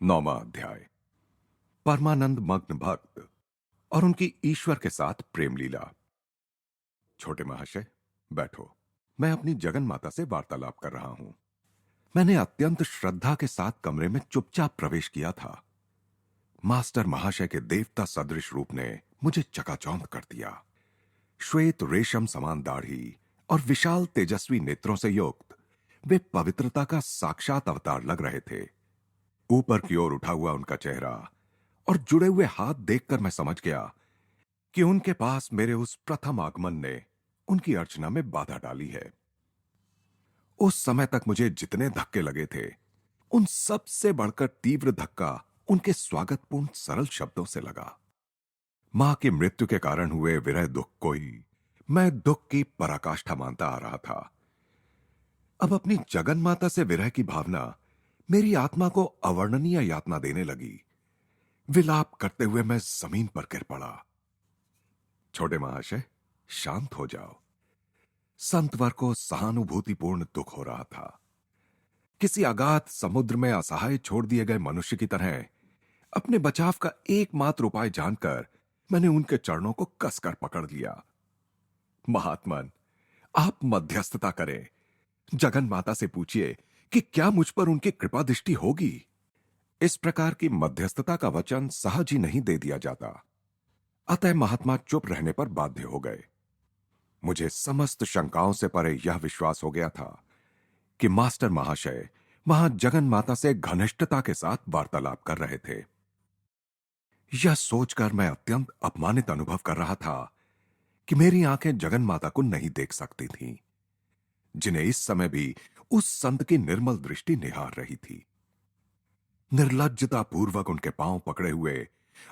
9वां अध्याय। परमानंद मग्न भक्त और उनकी ईश्वर के साथ प्रेम लीला। छोटे महाशय, बैठो। मैं अपनी जगन माता से वार्तालाप कर रहा हूं। मैंने अत्यंत श्रद्धा के साथ कमरे में चुपचाप प्रवेश किया था। मास्टर महाशय के देवता सदृश रूप ने मुझे चकाचौंध कर दिया। श्वेत रेशम समान दाढ़ी और विशाल तेजस्वी नेत्रों से युक्त वे पवित्रता का साक्षात अवतार लग रहे थे। ऊपर की ओर उठा हुआ उनका चेहरा और जुड़े हुए हाथ देखकर मैं समझ गया कि उनके पास मेरे उस प्रथम आगमन ने उनकी अर्चना में बाधा डाली है। उस समय तक मुझे जितने धक्के लगे थे, उन सब से बढ़कर तीव्र धक्का उनके स्वागतपूर्ण सरल शब्दों से लगा। मां की मृत्यु के कारण हुए विरह दुख को ही मैं दुख की पराकाष्ठा मानता आ रहा था। अब अपनी जगन माता से विरह की भावना मेरी आत्मा को अवर्णनीय यातना देने लगी। विलाप करते हुए मैं जमीन पर गिर पड़ा। छोटे महाशय, शांत हो जाओ। संतवर को सहानुभूतिपूर्ण दुख हो रहा था। किसी अगाध समुद्र में असहाय छोड़ दिए गए मनुष्य की तरह अपने बचाव का एकमात्र उपाय जानकर मैंने उनके चरणों को कसकर पकड़ लिया। महात्मन, आप मध्यस्थता करें। जगन माता से पूछिए कि क्या मुझ पर उनकी कृपा दृष्टि होगी। इस प्रकार की मध्यस्थता का वचन सहज ही नहीं दे दिया जाता। अतः महात्मा चुप रहने पर बाध्य हो गए। मुझे समस्त शंकाओं से परे यह विश्वास हो गया था कि मास्टर महाशय वहां जगन माता से घनिष्ठता के साथ वार्तालाप कर रहे थे। यह सोचकर मैं अत्यंत अपमानित अनुभव कर रहा था कि मेरी आंखें जगन माता को नहीं देख सकती थीं, जिन्हें इस समय भी उस संत की निर्मल दृष्टि निहार रही थी। निर्लज्जता पूर्वक उनके पांव पकड़े हुए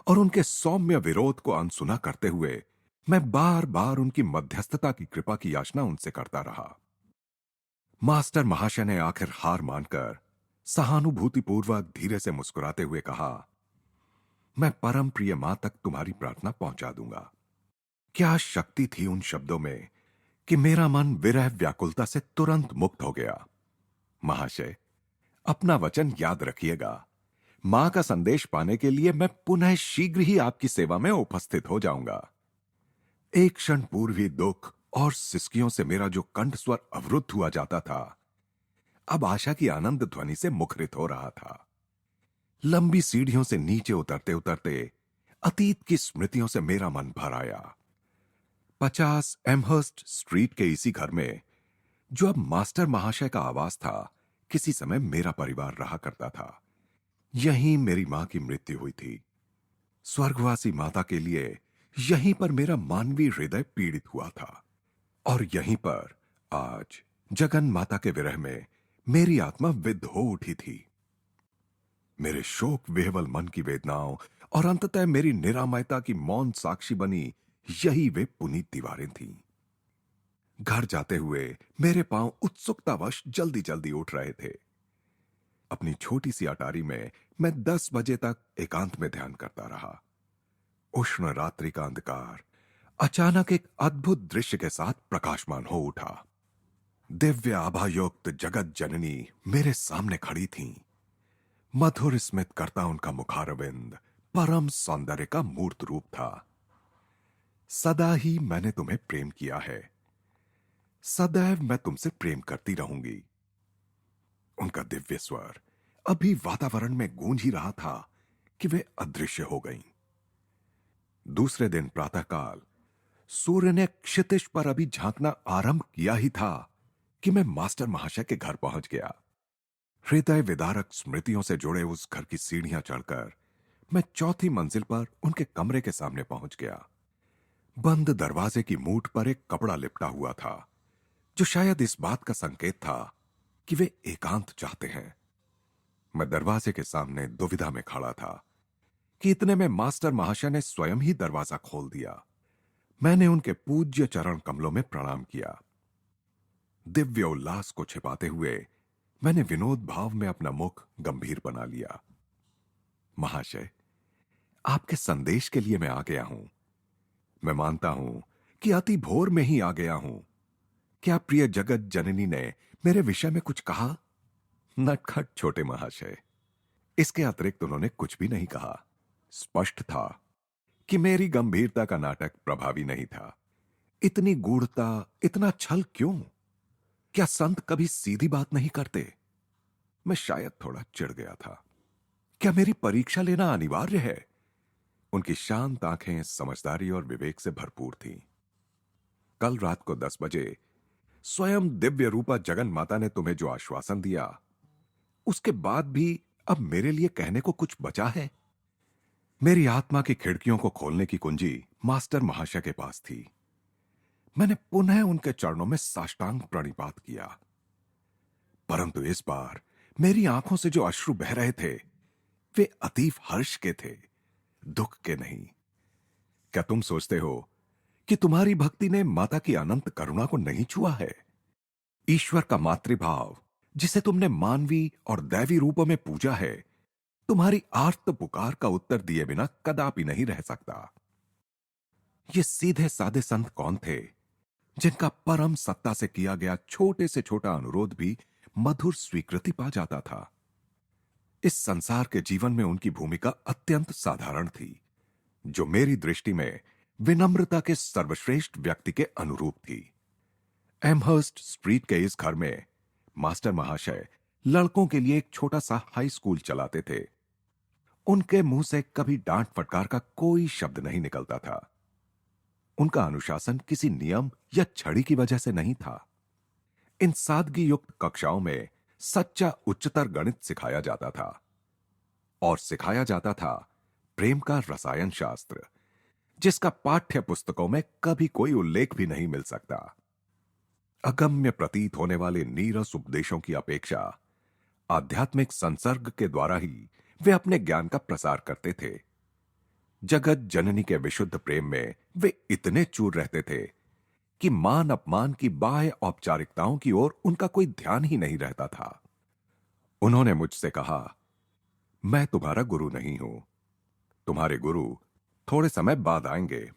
और उनके सौम्य विरोध को अनसुना करते हुए मैं बार बार उनकी मध्यस्थता की कृपा की याचना उनसे करता रहा। मास्टर महाशय ने आखिर हार मानकर सहानुभूतिपूर्वक धीरे से मुस्कुराते हुए कहा, मैं परम प्रिय मां तक तुम्हारी प्रार्थना पहुंचा दूंगा। क्या शक्ति थी उन शब्दों में कि मेरा मन विरह व्याकुलता से तुरंत मुक्त हो गया। महाशय, अपना वचन याद रखिएगा। मां का संदेश पाने के लिए मैं पुनः शीघ्र ही आपकी सेवा में उपस्थित हो जाऊंगा। एक क्षण पूर्व ही दुख और सिसकियों से मेरा जो कंठ स्वर अवरुद्ध हुआ जाता था, अब आशा की आनंद ध्वनि से मुखरित हो रहा था। लंबी सीढ़ियों से नीचे उतरते उतरते अतीत की स्मृतियों से मेरा मन भर आया। 50 एमहर्स्ट स्ट्रीट के इसी घर में, जो अब मास्टर महाशय का आवास था, किसी समय मेरा परिवार रहा करता था। यहीं मेरी मां की मृत्यु हुई थी। स्वर्गवासी माता के लिए यहीं पर मेरा मानवीय हृदय पीड़ित हुआ था। और यहीं पर आज जगन माता के विरह में मेरी आत्मा विद्ध हो उठी थी। मेरे शोक विह्वल मन की वेदनाओं और अंततः मेरी निरामयता की मौन साक्षी बनी यही वे पुनीत दीवारें थीं। घर जाते हुए मेरे पांव उत्सुकतावश जल्दी जल्दी उठ रहे थे। अपनी छोटी सी अटारी में मैं 10 बजे तक एकांत में ध्यान करता रहा। उष्ण रात्रि का अंधकार अचानक एक अद्भुत दृश्य के साथ प्रकाशमान हो उठा। दिव्य आभायुक्त जगत जननी मेरे सामने खड़ी थीं। मधुर स्मित करता उनका मुखारविंद परम सौंदर्य का मूर्त रूप था। सदा ही मैंने तुम्हें प्रेम किया है, सदैव मैं तुमसे प्रेम करती रहूंगी। उनका दिव्य स्वर अभी वातावरण में गूंज ही रहा था कि वे अदृश्य हो गईं। दूसरे दिन प्रातःकाल सूर्य ने क्षितिज पर अभी झांकना आरंभ किया ही था कि मैं मास्टर महाशय के घर पहुंच गया। हृदय विदारक स्मृतियों से जुड़े उस घर की सीढ़ियां चढ़कर मैं चौथी मंजिल पर उनके कमरे के सामने पहुंच गया। बंद दरवाजे की मूठ पर एक कपड़ा लिपटा हुआ था, जो शायद इस बात का संकेत था कि वे एकांत चाहते हैं। मैं दरवाजे के सामने दुविधा में खड़ा था कि इतने में मास्टर महाशय ने स्वयं ही दरवाजा खोल दिया। मैंने उनके पूज्य चरण कमलों में प्रणाम किया। दिव्य उल्लास को छिपाते हुए मैंने विनोद भाव में अपना मुख गंभीर बना लिया। महाशय, आपके संदेश के लिए मैं आ गया हूं। मैं मानता हूं कि अति भोर में ही आ गया हूं। क्या प्रिय जगत जननी ने मेरे विषय में कुछ कहा? नटखट छोटे महाशय, इसके अतिरिक्त उन्होंने कुछ भी नहीं कहा। स्पष्ट था कि मेरी गंभीरता का नाटक प्रभावी नहीं था। इतनी गूढ़ता, इतना छल क्यों? क्या संत कभी सीधी बात नहीं करते? मैं शायद थोड़ा चिढ़ गया था। क्या मेरी परीक्षा लेना अनिवार्य है? उनकी शांत आंखें समझदारी और विवेक से भरपूर थीं। कल रात को 10 बजे स्वयं दिव्य रूपा जगन माता ने तुम्हें जो आश्वासन दिया, उसके बाद भी अब मेरे लिए कहने को कुछ बचा है? मेरी आत्मा की खिड़कियों को खोलने की कुंजी मास्टर महाशय के पास थी। मैंने पुनः उनके चरणों में साष्टांग प्रणिपात किया, परंतु इस बार मेरी आंखों से जो अश्रु बह रहे थे, वे अतीव हर्ष के थे, दुख के नहीं। क्या तुम सोचते हो कि तुम्हारी भक्ति ने माता की अनंत करुणा को नहीं छुआ है? ईश्वर का मातृभाव, जिसे तुमने मानवी और दैवी रूपों में पूजा है, तुम्हारी आर्त पुकार का उत्तर दिए बिना कदापि नहीं रह सकता। ये सीधे साधे संत कौन थे जिनका परम सत्ता से किया गया छोटे से छोटा अनुरोध भी मधुर स्वीकृति पा जाता था? इस संसार के जीवन में उनकी भूमिका अत्यंत साधारण थी, जो मेरी दृष्टि में विनम्रता के सर्वश्रेष्ठ व्यक्ति के अनुरूप थी। एमहर्स्ट स्ट्रीट के इस घर में मास्टर महाशय लड़कों के लिए एक छोटा सा हाई स्कूल चलाते थे। उनके मुंह से कभी डांट फटकार का कोई शब्द नहीं निकलता था। उनका अनुशासन किसी नियम या छड़ी की वजह से नहीं था। इन सादगी युक्त कक्षाओं में सच्चा उच्चतर गणित सिखाया जाता था, और सिखाया जाता था प्रेम का रसायन शास्त्र, जिसका पाठ्य पुस्तकों में कभी कोई उल्लेख भी नहीं मिल सकता। अगम्य प्रतीत होने वाले नीरस उपदेशों की अपेक्षा आध्यात्मिक संसर्ग के द्वारा ही वे अपने ज्ञान का प्रसार करते थे। जगत जननी के विशुद्ध प्रेम में वे इतने चूर रहते थे कि मान अपमान की बाह्य औपचारिकताओं की ओर उनका कोई ध्यान ही नहीं रहता था। उन्होंने मुझसे कहा, मैं तुम्हारा गुरु नहीं हूं, तुम्हारे गुरु थोड़े समय बाद आएंगे।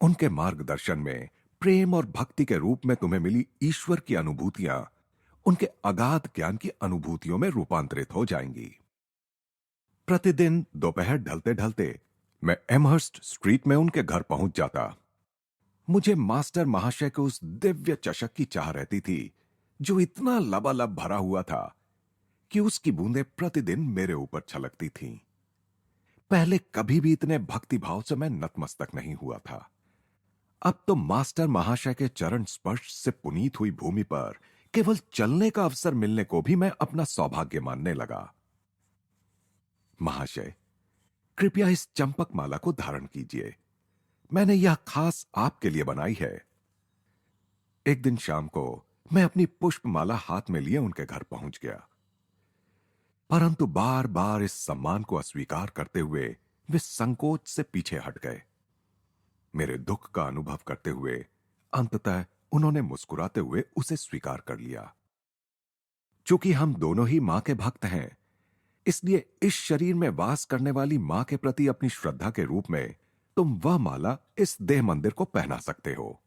उनके मार्गदर्शन में प्रेम और भक्ति के रूप में तुम्हें मिली ईश्वर की अनुभूतियां उनके अगाध ज्ञान की अनुभूतियों में रूपांतरित हो जाएंगी। प्रतिदिन दोपहर ढलते ढलते मैं एमहर्स्ट स्ट्रीट में उनके घर पहुंच जाता। मुझे मास्टर महाशय के उस दिव्य चषक की चाह रहती थी, जो इतना लबालब भरा हुआ था कि उसकी बूंदें प्रतिदिन मेरे ऊपर छलकती थीं। पहले कभी भी इतने भक्ति भाव से मैं नतमस्तक नहीं हुआ था। अब तो मास्टर महाशय के चरण स्पर्श से पुनीत हुई भूमि पर केवल चलने का अवसर मिलने को भी मैं अपना सौभाग्य मानने लगा। महाशय, कृपया इस चंपक माला को धारण कीजिए, मैंने यह खास आपके लिए बनाई है। एक दिन शाम को मैं अपनी पुष्पमाला हाथ में लिए उनके घर पहुंच गया, परंतु बार बार इस सम्मान को अस्वीकार करते हुए वे संकोच से पीछे हट गए। मेरे दुख का अनुभव करते हुए अंततः उन्होंने मुस्कुराते हुए उसे स्वीकार कर लिया। चूंकि हम दोनों ही मां के भक्त हैं, इसलिए इस शरीर में वास करने वाली मां के प्रति अपनी श्रद्धा के रूप में तुम वह माला इस देह मंदिर को पहना सकते हो।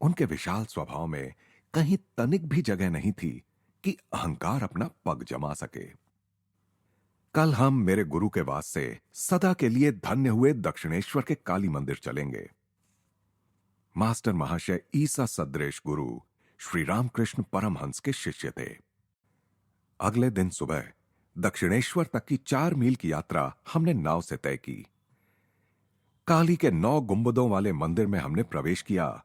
उनके विशाल स्वभाव में कहीं तनिक भी जगह नहीं थी कि अहंकार अपना पग जमा सके। कल हम मेरे गुरु के वास से सदा के लिए धन्य हुए दक्षिणेश्वर के काली मंदिर चलेंगे। मास्टर महाशय ईसा सदृश गुरु श्री रामकृष्ण परमहंस के शिष्य थे। अगले दिन सुबह दक्षिणेश्वर तक की 4 मील की यात्रा हमने नाव से तय की। काली के 9 गुंबदों वाले मंदिर में हमने प्रवेश किया,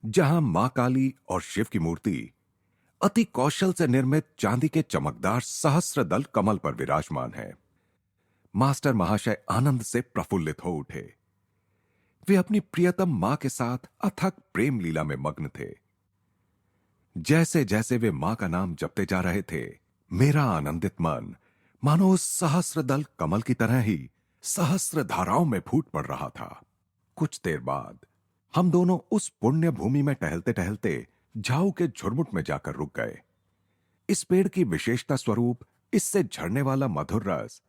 जहां मां काली और शिव की मूर्ति अति कौशल से निर्मित चांदी के चमकदार सहस्त्र दल कमल पर विराजमान है। मास्टर महाशय आनंद से प्रफुल्लित हो उठे। वे अपनी प्रियतम मां के साथ अथक प्रेम लीला में मग्न थे। जैसे जैसे वे मां का नाम जपते जा रहे थे, मेरा आनंदित मन मानो उस सहस्त्र दल कमल की तरह ही सहस्त्र धाराओं में फूट पड़ रहा था। कुछ देर बाद हम दोनों उस पुण्य भूमि में टहलते टहलते झाऊ के झुरमुट में जाकर रुक गए। इस पेड़ की विशेषता स्वरूप इससे झरने वाला मधुर रस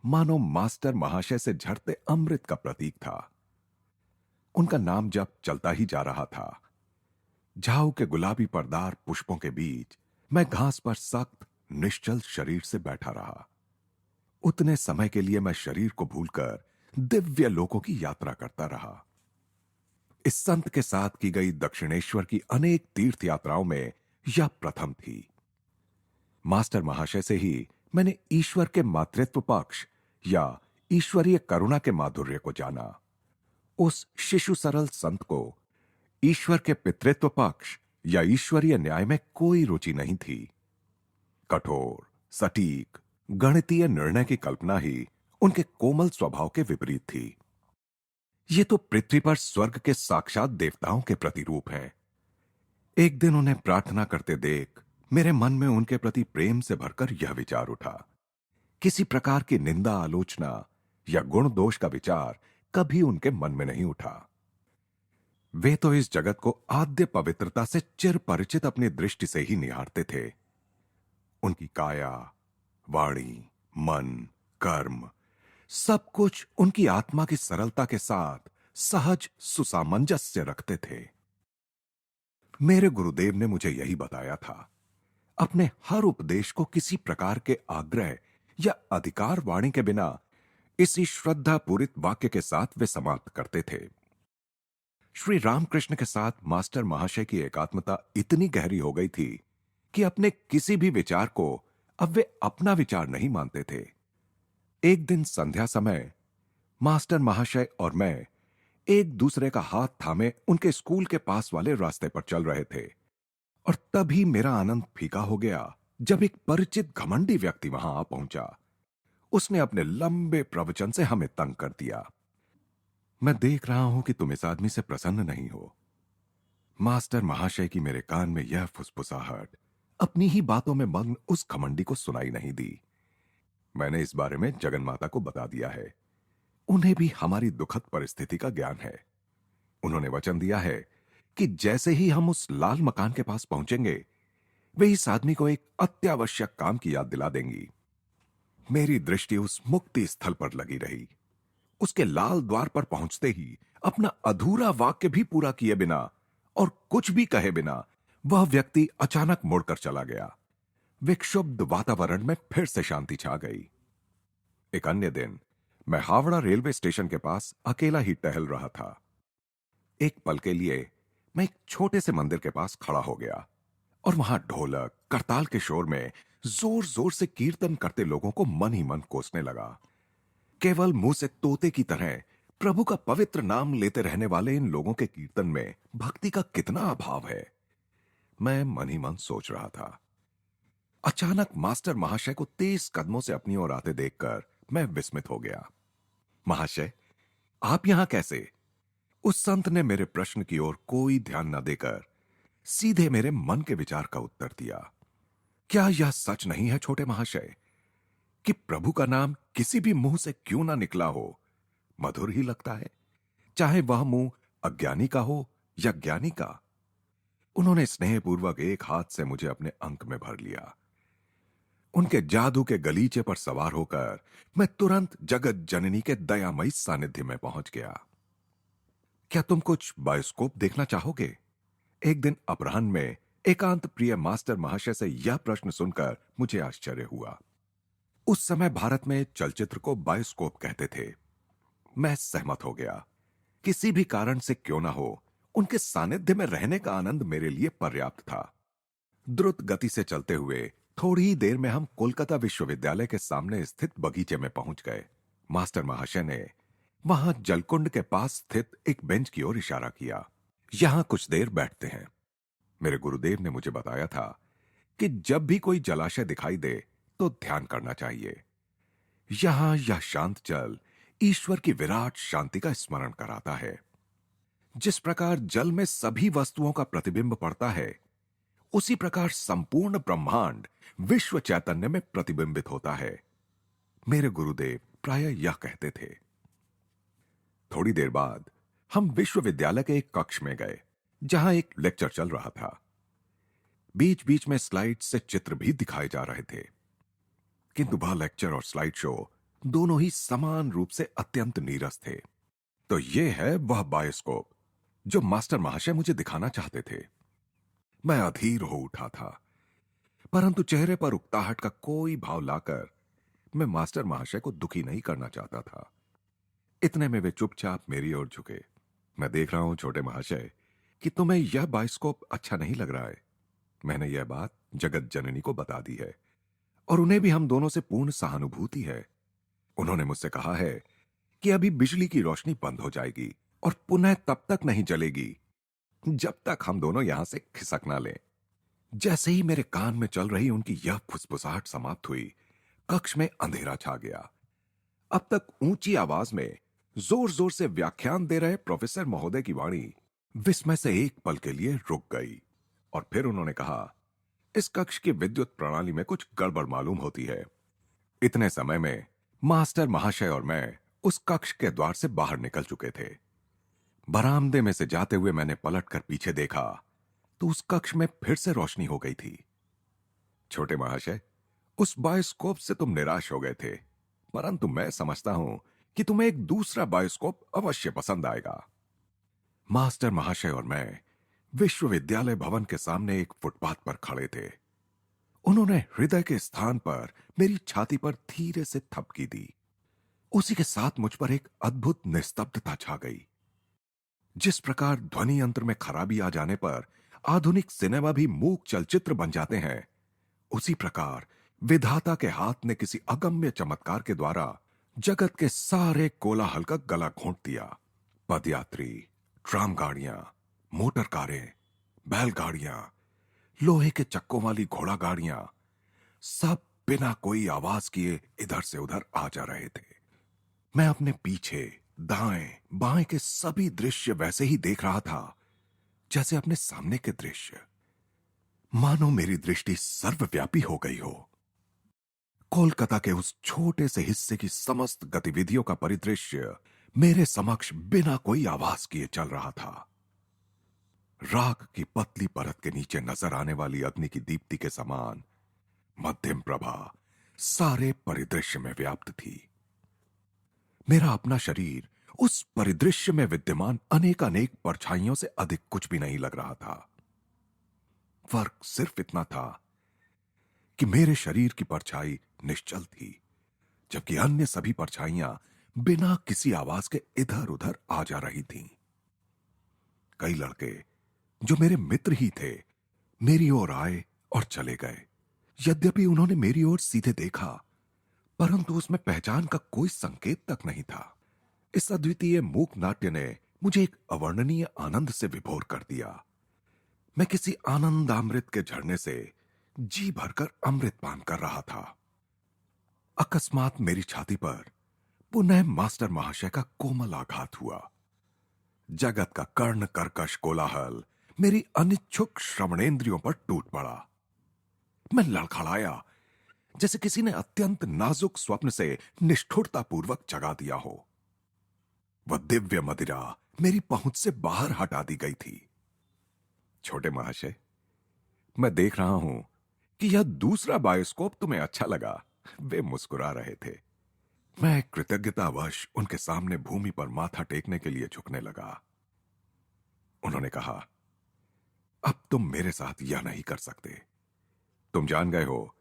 मानो मास्टर महाशय से झरते अमृत का प्रतीक था। उनका नाम जप चलता ही जा रहा था। झाऊ के गुलाबी पर्दार पुष्पों के बीच मैं घास पर सख्त निश्चल शरीर से बैठा रहा। उतने समय के लिए मैं शरीर को भूलकर दिव्य लोकों की यात्रा करता रहा। इस संत के साथ की गई दक्षिणेश्वर की अनेक तीर्थ यात्राओं में यह प्रथम थी। मास्टर महाशय से ही मैंने ईश्वर के मातृत्व पक्ष या ईश्वरीय करुणा के माधुर्य को जाना। उस शिशु सरल संत को ईश्वर के पितृत्व पक्ष या ईश्वरीय न्याय में कोई रुचि नहीं थी। कठोर, सटीक, गणितीय निर्णय की कल्पना ही उनके कोमल स्वभाव के विपरीत थी। ये तो पृथ्वी पर स्वर्ग के साक्षात देवताओं के प्रतिरूप हैं। एक दिन उन्हें प्रार्थना करते देख मेरे मन में उनके प्रति प्रेम से भरकर यह विचार उठा। किसी प्रकार की निंदा, आलोचना या गुण दोष का विचार कभी उनके मन में नहीं उठा। वे तो इस जगत को आद्य पवित्रता से चिर परिचित अपनी दृष्टि से ही निहारते थे। उनकी काया, वाणी, मन, कर्म, सब कुछ उनकी आत्मा की सरलता के साथ सहज सुसामंजस्य रखते थे। मेरे गुरुदेव ने मुझे यही बताया था। अपने हर उपदेश को किसी प्रकार के आग्रह या अधिकार वाणी के बिना इसी श्रद्धा पूरित वाक्य के साथ वे समाप्त करते थे। श्री रामकृष्ण के साथ मास्टर महाशय की एकात्मता इतनी गहरी हो गई थी कि अपने किसी भी विचार को अब वे अपना विचार नहीं मानते थे। एक दिन संध्या समय मास्टर महाशय और मैं एक दूसरे का हाथ थामे उनके स्कूल के पास वाले रास्ते पर चल रहे थे, और तभी मेरा आनंद फीका हो गया जब एक परिचित घमंडी व्यक्ति वहां आ पहुंचा। उसने अपने लंबे प्रवचन से हमें तंग कर दिया। मैं देख रहा हूं कि तुम इस आदमी से प्रसन्न नहीं हो। मास्टर महाशय की मेरे कान में यह फुसफुसाहट अपनी ही बातों में मग्न उस घमंडी को सुनाई नहीं दी। मैंने इस बारे में जगन माता को बता दिया है। उन्हें भी हमारी दुखद परिस्थिति का ज्ञान है। उन्होंने वचन दिया है कि जैसे ही हम उस लाल मकान के पास पहुंचेंगे, वे इस आदमी को एक अत्यावश्यक काम की याद दिला देंगी। मेरी दृष्टि उस मुक्ति स्थल पर लगी रही। उसके लाल द्वार पर पहुंचते ही अपना अधूरा वाक्य भी पूरा किए बिना और कुछ भी कहे बिना वह व्यक्ति अचानक मुड़कर चला गया। विक्षुब्ध वातावरण में फिर से शांति छा गई। एक अन्य दिन मैं हावड़ा रेलवे स्टेशन के पास अकेला ही टहल रहा था। एक पल के लिए मैं एक छोटे से मंदिर के पास खड़ा हो गया और वहां ढोलक, करताल के शोर में जोर जोर से कीर्तन करते लोगों को मन ही मन कोसने लगा। केवल मुंह से तोते की तरह प्रभु का पवित्र नाम लेते रहने वाले इन लोगों के कीर्तन में भक्ति का कितना अभाव है, मैं मन ही मन सोच रहा था। अचानक मास्टर महाशय को तेज कदमों से अपनी ओर आते देखकर मैं विस्मित हो गया। महाशय, आप यहां कैसे? उस संत ने मेरे प्रश्न की ओर कोई ध्यान न देकर सीधे मेरे मन के विचार का उत्तर दिया। क्या यह सच नहीं है छोटे महाशय कि प्रभु का नाम किसी भी मुंह से क्यों ना निकला हो, मधुर ही लगता है, चाहे वह मुंह अज्ञानी का हो या ज्ञानी का? उन्होंने स्नेहपूर्वक एक हाथ से मुझे अपने अंक में भर लिया। उनके जादू के गलीचे पर सवार होकर मैं तुरंत जगत जननी के दयामयी सानिध्य में पहुंच गया। क्या तुम कुछ बायोस्कोप देखना चाहोगे? एक दिन अपराह्न में एकांत प्रिय मास्टर महाशय से यह प्रश्न सुनकर मुझे आश्चर्य हुआ। उस समय भारत में चलचित्र को बायोस्कोप कहते थे। मैं सहमत हो गया। किसी भी कारण से क्यों ना हो, उनके सानिध्य में रहने का आनंद मेरे लिए पर्याप्त था। द्रुत गति से चलते हुए थोड़ी ही देर में हम कोलकाता विश्वविद्यालय के सामने स्थित बगीचे में पहुंच गए। मास्टर महाशय ने वहां जलकुंड के पास स्थित एक बेंच की ओर इशारा किया। यहां कुछ देर बैठते हैं। मेरे गुरुदेव ने मुझे बताया था कि जब भी कोई जलाशय दिखाई दे तो ध्यान करना चाहिए। यहां यह शांत जल ईश्वर की विराट शांति का स्मरण कराता है। जिस प्रकार जल में सभी वस्तुओं का प्रतिबिंब पड़ता है, उसी प्रकार संपूर्ण ब्रह्मांड विश्व चैतन्य में प्रतिबिंबित होता है। मेरे गुरुदेव प्रायः यह कहते थे। थोड़ी देर बाद हम विश्वविद्यालय के एक कक्ष में गए जहां एक लेक्चर चल रहा था। बीच बीच में स्लाइड से चित्र भी दिखाए जा रहे थे, किंतु वह लेक्चर और स्लाइड शो दोनों ही समान रूप से अत्यंत नीरस थे। तो यह है वह बायोस्कोप जो मास्टर महाशय मुझे दिखाना चाहते थे। मैं अधीर हो उठा था, परंतु चेहरे पर उकताहट का कोई भाव लाकर मैं मास्टर महाशय को दुखी नहीं करना चाहता था। इतने में वे चुपचाप मेरी ओर झुके। मैं देख रहा हूं छोटे महाशय कि तुम्हें यह बायोस्कोप अच्छा नहीं लग रहा है। मैंने यह बात जगत जननी को बता दी है और उन्हें भी हम दोनों से पूर्ण सहानुभूति है। उन्होंने मुझसे कहा है कि अभी बिजली की रोशनी बंद हो जाएगी और पुनः तब तक नहीं जलेगी जब तक हम दोनों यहां से खिसक ना लें। जैसे ही मेरे कान में चल रही उनकी यह फुसफुसाहट समाप्त हुई, कक्ष में अंधेरा छा गया। अब तक ऊंची आवाज में जोर जोर से व्याख्यान दे रहे प्रोफेसर महोदय की वाणी विस्मय से एक पल के लिए रुक गई और फिर उन्होंने कहा, इस कक्ष की विद्युत प्रणाली में कुछ गड़बड़ मालूम होती है। इतने समय में मास्टर महाशय और मैं उस कक्ष के द्वार से बाहर निकल चुके थे। बरामदे में से जाते हुए मैंने पलटकर पीछे देखा तो उस कक्ष में फिर से रोशनी हो गई थी। छोटे महाशय, उस बायोस्कोप से तुम निराश हो गए थे, परंतु मैं समझता हूं कि तुम्हें एक दूसरा बायोस्कोप अवश्य पसंद आएगा। मास्टर महाशय और मैं विश्वविद्यालय भवन के सामने एक फुटपाथ पर खड़े थे। उन्होंने हृदय के स्थान पर मेरी छाती पर धीरे से थपकी दी। उसी के साथ मुझ पर एक अद्भुत निस्तब्धता छा गई। जिस प्रकार ध्वनि यंत्र में खराबी आ जाने पर आधुनिक सिनेमा भी मूक चलचित्र बन जाते हैं, उसी प्रकार विधाता के हाथ ने किसी अगम्य चमत्कार के द्वारा जगत के सारे कोलाहल का गला घोंट दिया। पदयात्री, ट्राम गाड़ियां, मोटर कारें, बैलगाड़ियां, लोहे के चक्कों वाली घोड़ा गाड़ियां, सब बिना कोई आवाज किए इधर से उधर आ जा रहे थे। मैं अपने पीछे, दाएं, बाएं के सभी दृश्य वैसे ही देख रहा था जैसे अपने सामने के दृश्य। मानो मेरी दृष्टि सर्वव्यापी हो गई हो। कोलकाता के उस छोटे से हिस्से की समस्त गतिविधियों का परिदृश्य मेरे समक्ष बिना कोई आवाज किए चल रहा था। राख की पतली परत के नीचे नजर आने वाली अग्नि की दीप्ति के समान मध्यम प्रभा सारे परिदृश्य में व्याप्त थी। मेरा अपना शरीर उस परिदृश्य में विद्यमान अनेक अनेक परछाइयों से अधिक कुछ भी नहीं लग रहा था। फर्क सिर्फ इतना था कि मेरे शरीर की परछाई निश्चल थी, जबकि अन्य सभी परछाइयां बिना किसी आवाज के इधर उधर आ जा रही थीं। कई लड़के जो मेरे मित्र ही थे मेरी ओर आए और चले गए। यद्यपि उन्होंने मेरी ओर सीधे देखा, परंतु उसमें पहचान का कोई संकेत तक नहीं था। इस अद्वितीय मूक नाट्य ने मुझे एक अवर्णनीय आनंद से विभोर कर दिया। मैं किसी आनंदामृत के झरने से जी भरकर अमृत पान कर रहा था। अकस्मात मेरी छाती पर पुनः मास्टर महाशय का कोमल आघात हुआ। जगत का कर्ण कर्कश कोलाहल मेरी अनिच्छुक श्रवणेंद्रियों पर टूट पड़ा। मैं लड़खड़ाया जैसे किसी ने अत्यंत नाजुक स्वप्न से निष्ठुरतापूर्वक जगा दिया हो। वह दिव्य मदिरा मेरी पहुंच से बाहर हटा दी गई थी। छोटे महाशय, मैं देख रहा हूं कि यह दूसरा बायोस्कोप तुम्हें अच्छा लगा। वे मुस्कुरा रहे थे। मैं कृतज्ञतावश उनके सामने भूमि पर माथा टेकने के लिए झुकने लगा। उन्होंने कहा, अब तुम मेरे साथ यह नहीं कर सकते। तुम जान गए हो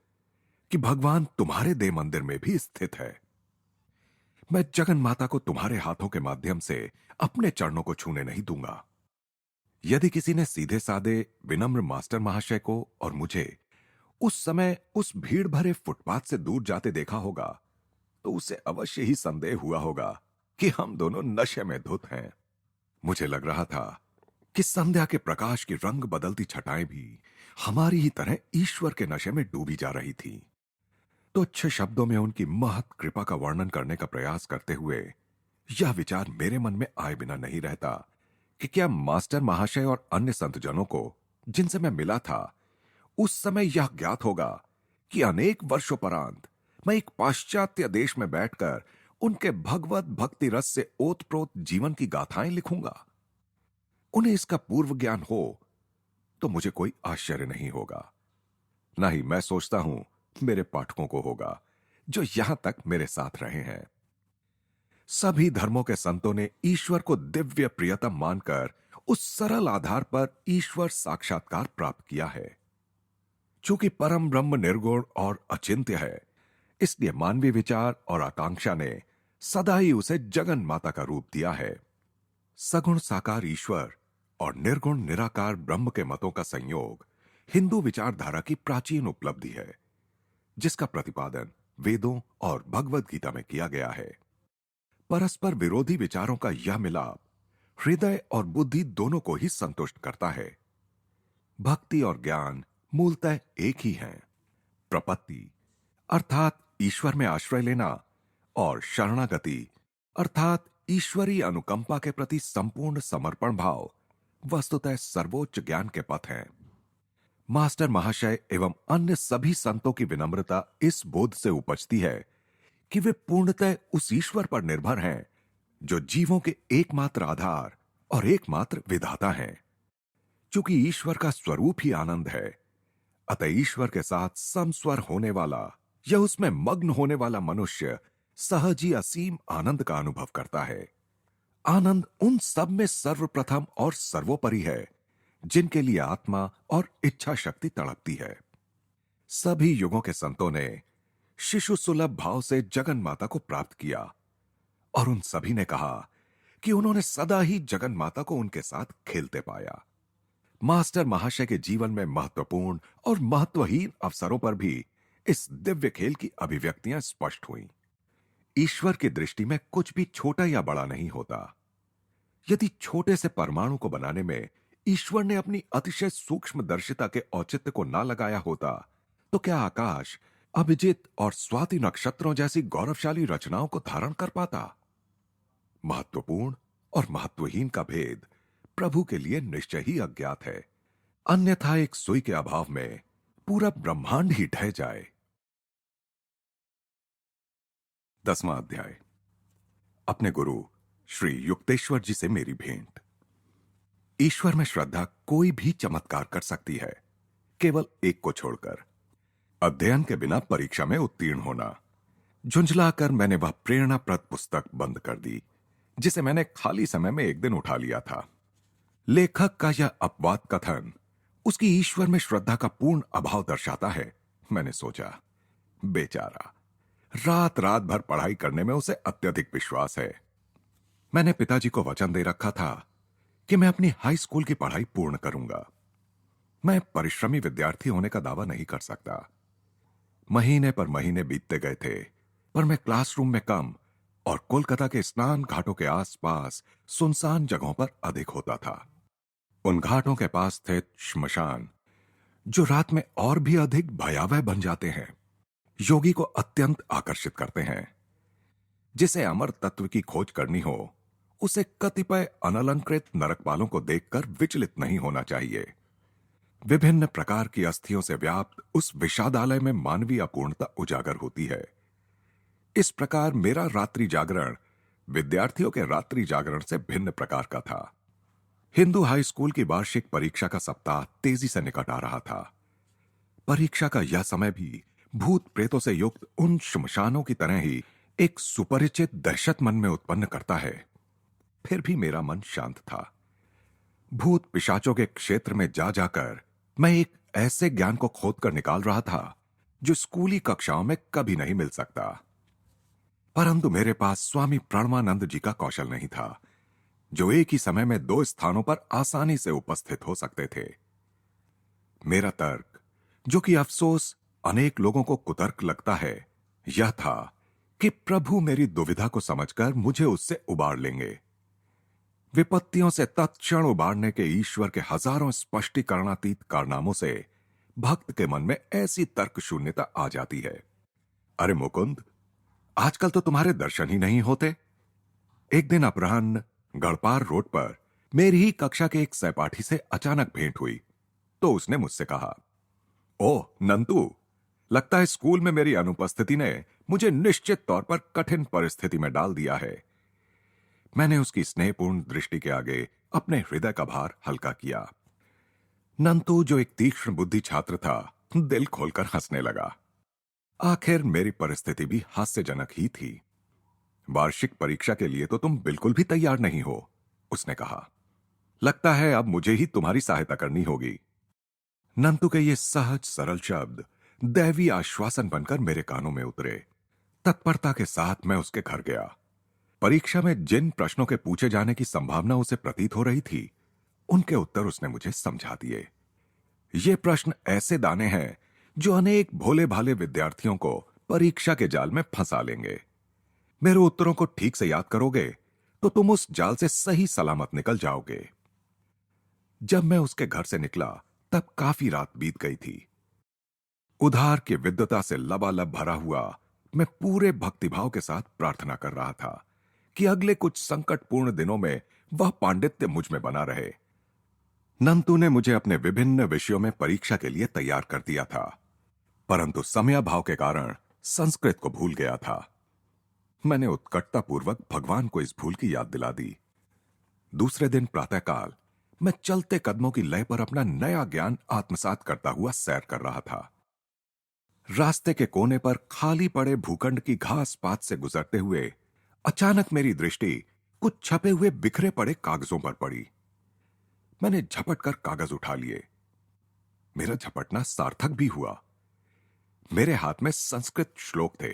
कि भगवान तुम्हारे देह मंदिर में भी स्थित है। मैं जगन माता को तुम्हारे हाथों के माध्यम से अपने चरणों को छूने नहीं दूंगा। यदि किसी ने सीधे साधे विनम्र मास्टर महाशय को और मुझे उस समय उस भीड़ भरे फुटपाथ से दूर जाते देखा होगा तो उसे अवश्य ही संदेह हुआ होगा कि हम दोनों नशे में धुत हैं। मुझे लग रहा था कि संध्या के प्रकाश की रंग बदलती छटाएं भी हमारी ही तरह ईश्वर के नशे में डूबी जा रही थी। तुच्छ शब्दों में उनकी महत कृपा का वर्णन करने का प्रयास करते हुए यह विचार मेरे मन में आए बिना नहीं रहता कि क्या मास्टर महाशय और अन्य संतजनों को जिनसे मैं मिला था उस समय यह ज्ञात होगा कि अनेक वर्षों परांत मैं एक पाश्चात्य देश में बैठकर उनके भगवत भक्ति रस से ओतप्रोत जीवन की गाथाएं लिखूंगा। उन्हें इसका पूर्व ज्ञान हो तो मुझे कोई आश्चर्य नहीं होगा। ना ही मैं सोचता हूं मेरे पाठकों को होगा जो यहां तक मेरे साथ रहे हैं। सभी धर्मों के संतों ने ईश्वर को दिव्य प्रियतम मानकर उस सरल आधार पर ईश्वर साक्षात्कार प्राप्त किया है। चूंकि परम ब्रह्म निर्गुण और अचिंत्य है, इसलिए मानवीय विचार और आकांक्षा ने सदा ही उसे जगन माता का रूप दिया है। सगुण साकार ईश्वर और निर्गुण निराकार ब्रह्म के मतों का संयोग हिंदू विचारधारा की प्राचीन उपलब्धि है, जिसका प्रतिपादन वेदों और भगवद गीता में किया गया है। परस्पर विरोधी विचारों का यह मिलाप हृदय और बुद्धि दोनों को ही संतुष्ट करता है। भक्ति और ज्ञान मूलतः एक ही हैं। प्रपत्ति अर्थात ईश्वर में आश्रय लेना और शरणागति अर्थात ईश्वरीय अनुकंपा के प्रति संपूर्ण समर्पण भाव वस्तुतः सर्वोच्च ज्ञान के पथ हैं। मास्टर महाशय एवं अन्य सभी संतों की विनम्रता इस बोध से उपजती है कि वे पूर्णतः उस ईश्वर पर निर्भर हैं जो जीवों के एकमात्र आधार और एकमात्र विधाता हैं। चूंकि ईश्वर का स्वरूप ही आनंद है, अतः ईश्वर के साथ समस्वर होने वाला या उसमें मग्न होने वाला मनुष्य सहज ही असीम आनंद का अनुभव करता है। आनंद उन सब में सर्वप्रथम और सर्वोपरि है जिनके लिए आत्मा और इच्छा शक्ति तड़पती है। सभी युगों के संतों ने शिशु सुलभ भाव से जगन माता को प्राप्त किया और उन सभी ने कहा कि उन्होंने सदा ही जगन माता को उनके साथ खेलते पाया। मास्टर महाशय के जीवन में महत्वपूर्ण और महत्वहीन अवसरों पर भी इस दिव्य खेल की अभिव्यक्तियां स्पष्ट हुईं। ईश्वर की दृष्टि में कुछ भी छोटा या बड़ा नहीं होता। यदि छोटे से परमाणु को बनाने में ईश्वर ने अपनी अतिशय सूक्ष्मदर्शिता के औचित्य को ना लगाया होता, तो क्या आकाश अभिजित और स्वाति नक्षत्रों जैसी गौरवशाली रचनाओं को धारण कर पाता? महत्वपूर्ण और महत्वहीन का भेद प्रभु के लिए निश्चय ही अज्ञात है, अन्यथा एक सुई के अभाव में पूरा ब्रह्मांड ही ढह जाए। 10वां अध्याय। अपने गुरु श्री युक्तेश्वर जी से मेरी भेंट। ईश्वर में श्रद्धा कोई भी चमत्कार कर सकती है, केवल एक को छोड़कर, अध्ययन के बिना परीक्षा में उत्तीर्ण होना। झुंझलाकर मैंने वह प्रेरणाप्रद पुस्तक बंद कर दी जिसे मैंने खाली समय में एक दिन उठा लिया था। लेखक का यह अपवाद कथन उसकी ईश्वर में श्रद्धा का पूर्ण अभाव दर्शाता है। मैंने सोचा, बेचारा, रात रात भर पढ़ाई करने में उसे अत्यधिक विश्वास है। मैंने पिताजी को वचन दे रखा था कि मैं अपनी हाई स्कूल की पढ़ाई पूर्ण करूंगा। मैं परिश्रमी विद्यार्थी होने का दावा नहीं कर सकता। महीने पर महीने बीतते गए थे, पर मैं क्लासरूम में कम और कोलकाता के स्नान घाटों के आसपास सुनसान जगहों पर अधिक होता था। उन घाटों के पास स्थित श्मशान, जो रात में और भी अधिक भयावह बन जाते हैं, योगी को अत्यंत आकर्षित करते हैं। जिसे अमर तत्व की खोज करनी हो, उसे कतिपय अनलंकृत नरकपालों को देखकर विचलित नहीं होना चाहिए। विभिन्न प्रकार की अस्थियों से व्याप्त उस विषादालय में मानवीय अपूर्णता उजागर होती है। इस प्रकार मेरा रात्रि जागरण विद्यार्थियों के रात्रि जागरण से भिन्न प्रकार का था। हिंदू हाई स्कूल की वार्षिक परीक्षा का सप्ताह तेजी से निकट आ रहा था। परीक्षा का यह समय भी भूत प्रेतों से युक्त उन श्मशानों की तरह ही एक सुपरिचित दहशत मन में उत्पन्न करता है। फिर भी मेरा मन शांत था। भूत पिशाचों के क्षेत्र में जा जाकर मैं एक ऐसे ज्ञान को खोद कर निकाल रहा था जो स्कूली कक्षाओं में कभी नहीं मिल सकता। परंतु मेरे पास स्वामी प्रणवानंद जी का कौशल नहीं था, जो एक ही समय में 2 स्थानों पर आसानी से उपस्थित हो सकते थे। मेरा तर्क, जो कि अफसोस अनेक लोगों को कुतर्क लगता है, यह था कि प्रभु मेरी दुविधा को समझकर मुझे उससे उबार लेंगे। विपत्तियों से तत्क्षण उबारने के ईश्वर के हजारों स्पष्टीकरणातीत कारनामों से भक्त के मन में ऐसी तर्क शून्यता आ जाती है। अरे मुकुंद, आजकल तो तुम्हारे दर्शन ही नहीं होते। एक दिन अपराह्न गढ़पार रोड पर मेरी ही कक्षा के एक सहपाठी से अचानक भेंट हुई तो उसने मुझसे कहा, ओह नंतू, लगता है स्कूल में मेरी अनुपस्थिति ने मुझे निश्चित तौर पर कठिन परिस्थिति में डाल दिया है। मैंने उसकी स्नेहपूर्ण दृष्टि के आगे अपने हृदय का भार हल्का किया। नंतू, जो एक तीक्ष्ण बुद्धि छात्र था, दिल खोलकर हंसने लगा। आखिर मेरी परिस्थिति भी हास्यजनक ही थी। वार्षिक परीक्षा के लिए तो तुम बिल्कुल भी तैयार नहीं हो, उसने कहा। लगता है अब मुझे ही तुम्हारी सहायता करनी होगी। नंतू के ये सहज सरल शब्द दैवी आश्वासन बनकर मेरे कानों में उतरे। तत्परता के साथ मैं उसके घर गया। परीक्षा में जिन प्रश्नों के पूछे जाने की संभावना उसे प्रतीत हो रही थी, उनके उत्तर उसने मुझे समझा दिए। ये प्रश्न ऐसे दाने हैं जो अनेक भोले भाले विद्यार्थियों को परीक्षा के जाल में फंसा लेंगे। मेरे उत्तरों को ठीक से याद करोगे तो तुम उस जाल से सही सलामत निकल जाओगे। जब मैं उसके घर से निकला तब काफी रात बीत गई थी। उधार की विद्वता से लबालब भरा हुआ मैं पूरे भक्तिभाव के साथ प्रार्थना कर रहा था कि अगले कुछ संकटपूर्ण दिनों में वह पांडित्य मुझ में बना रहे। नंतु ने मुझे अपने विभिन्न विषयों में परीक्षा के लिए तैयार कर दिया था, परंतु समयाभाव के कारण संस्कृत को भूल गया था। मैंने उत्कटतापूर्वक भगवान को इस भूल की याद दिला दी। दूसरे दिन प्रातःकाल मैं चलते कदमों की लय पर अपना नया ज्ञान आत्मसात करता हुआ सैर कर रहा था। रास्ते के कोने पर खाली पड़े भूखंड की घास पात से गुजरते हुए अचानक मेरी दृष्टि कुछ छपे हुए बिखरे पड़े कागजों पर पड़ी। मैंने झपट कर कागज उठा लिए। मेरा झपटना सार्थक भी हुआ। मेरे हाथ में संस्कृत श्लोक थे।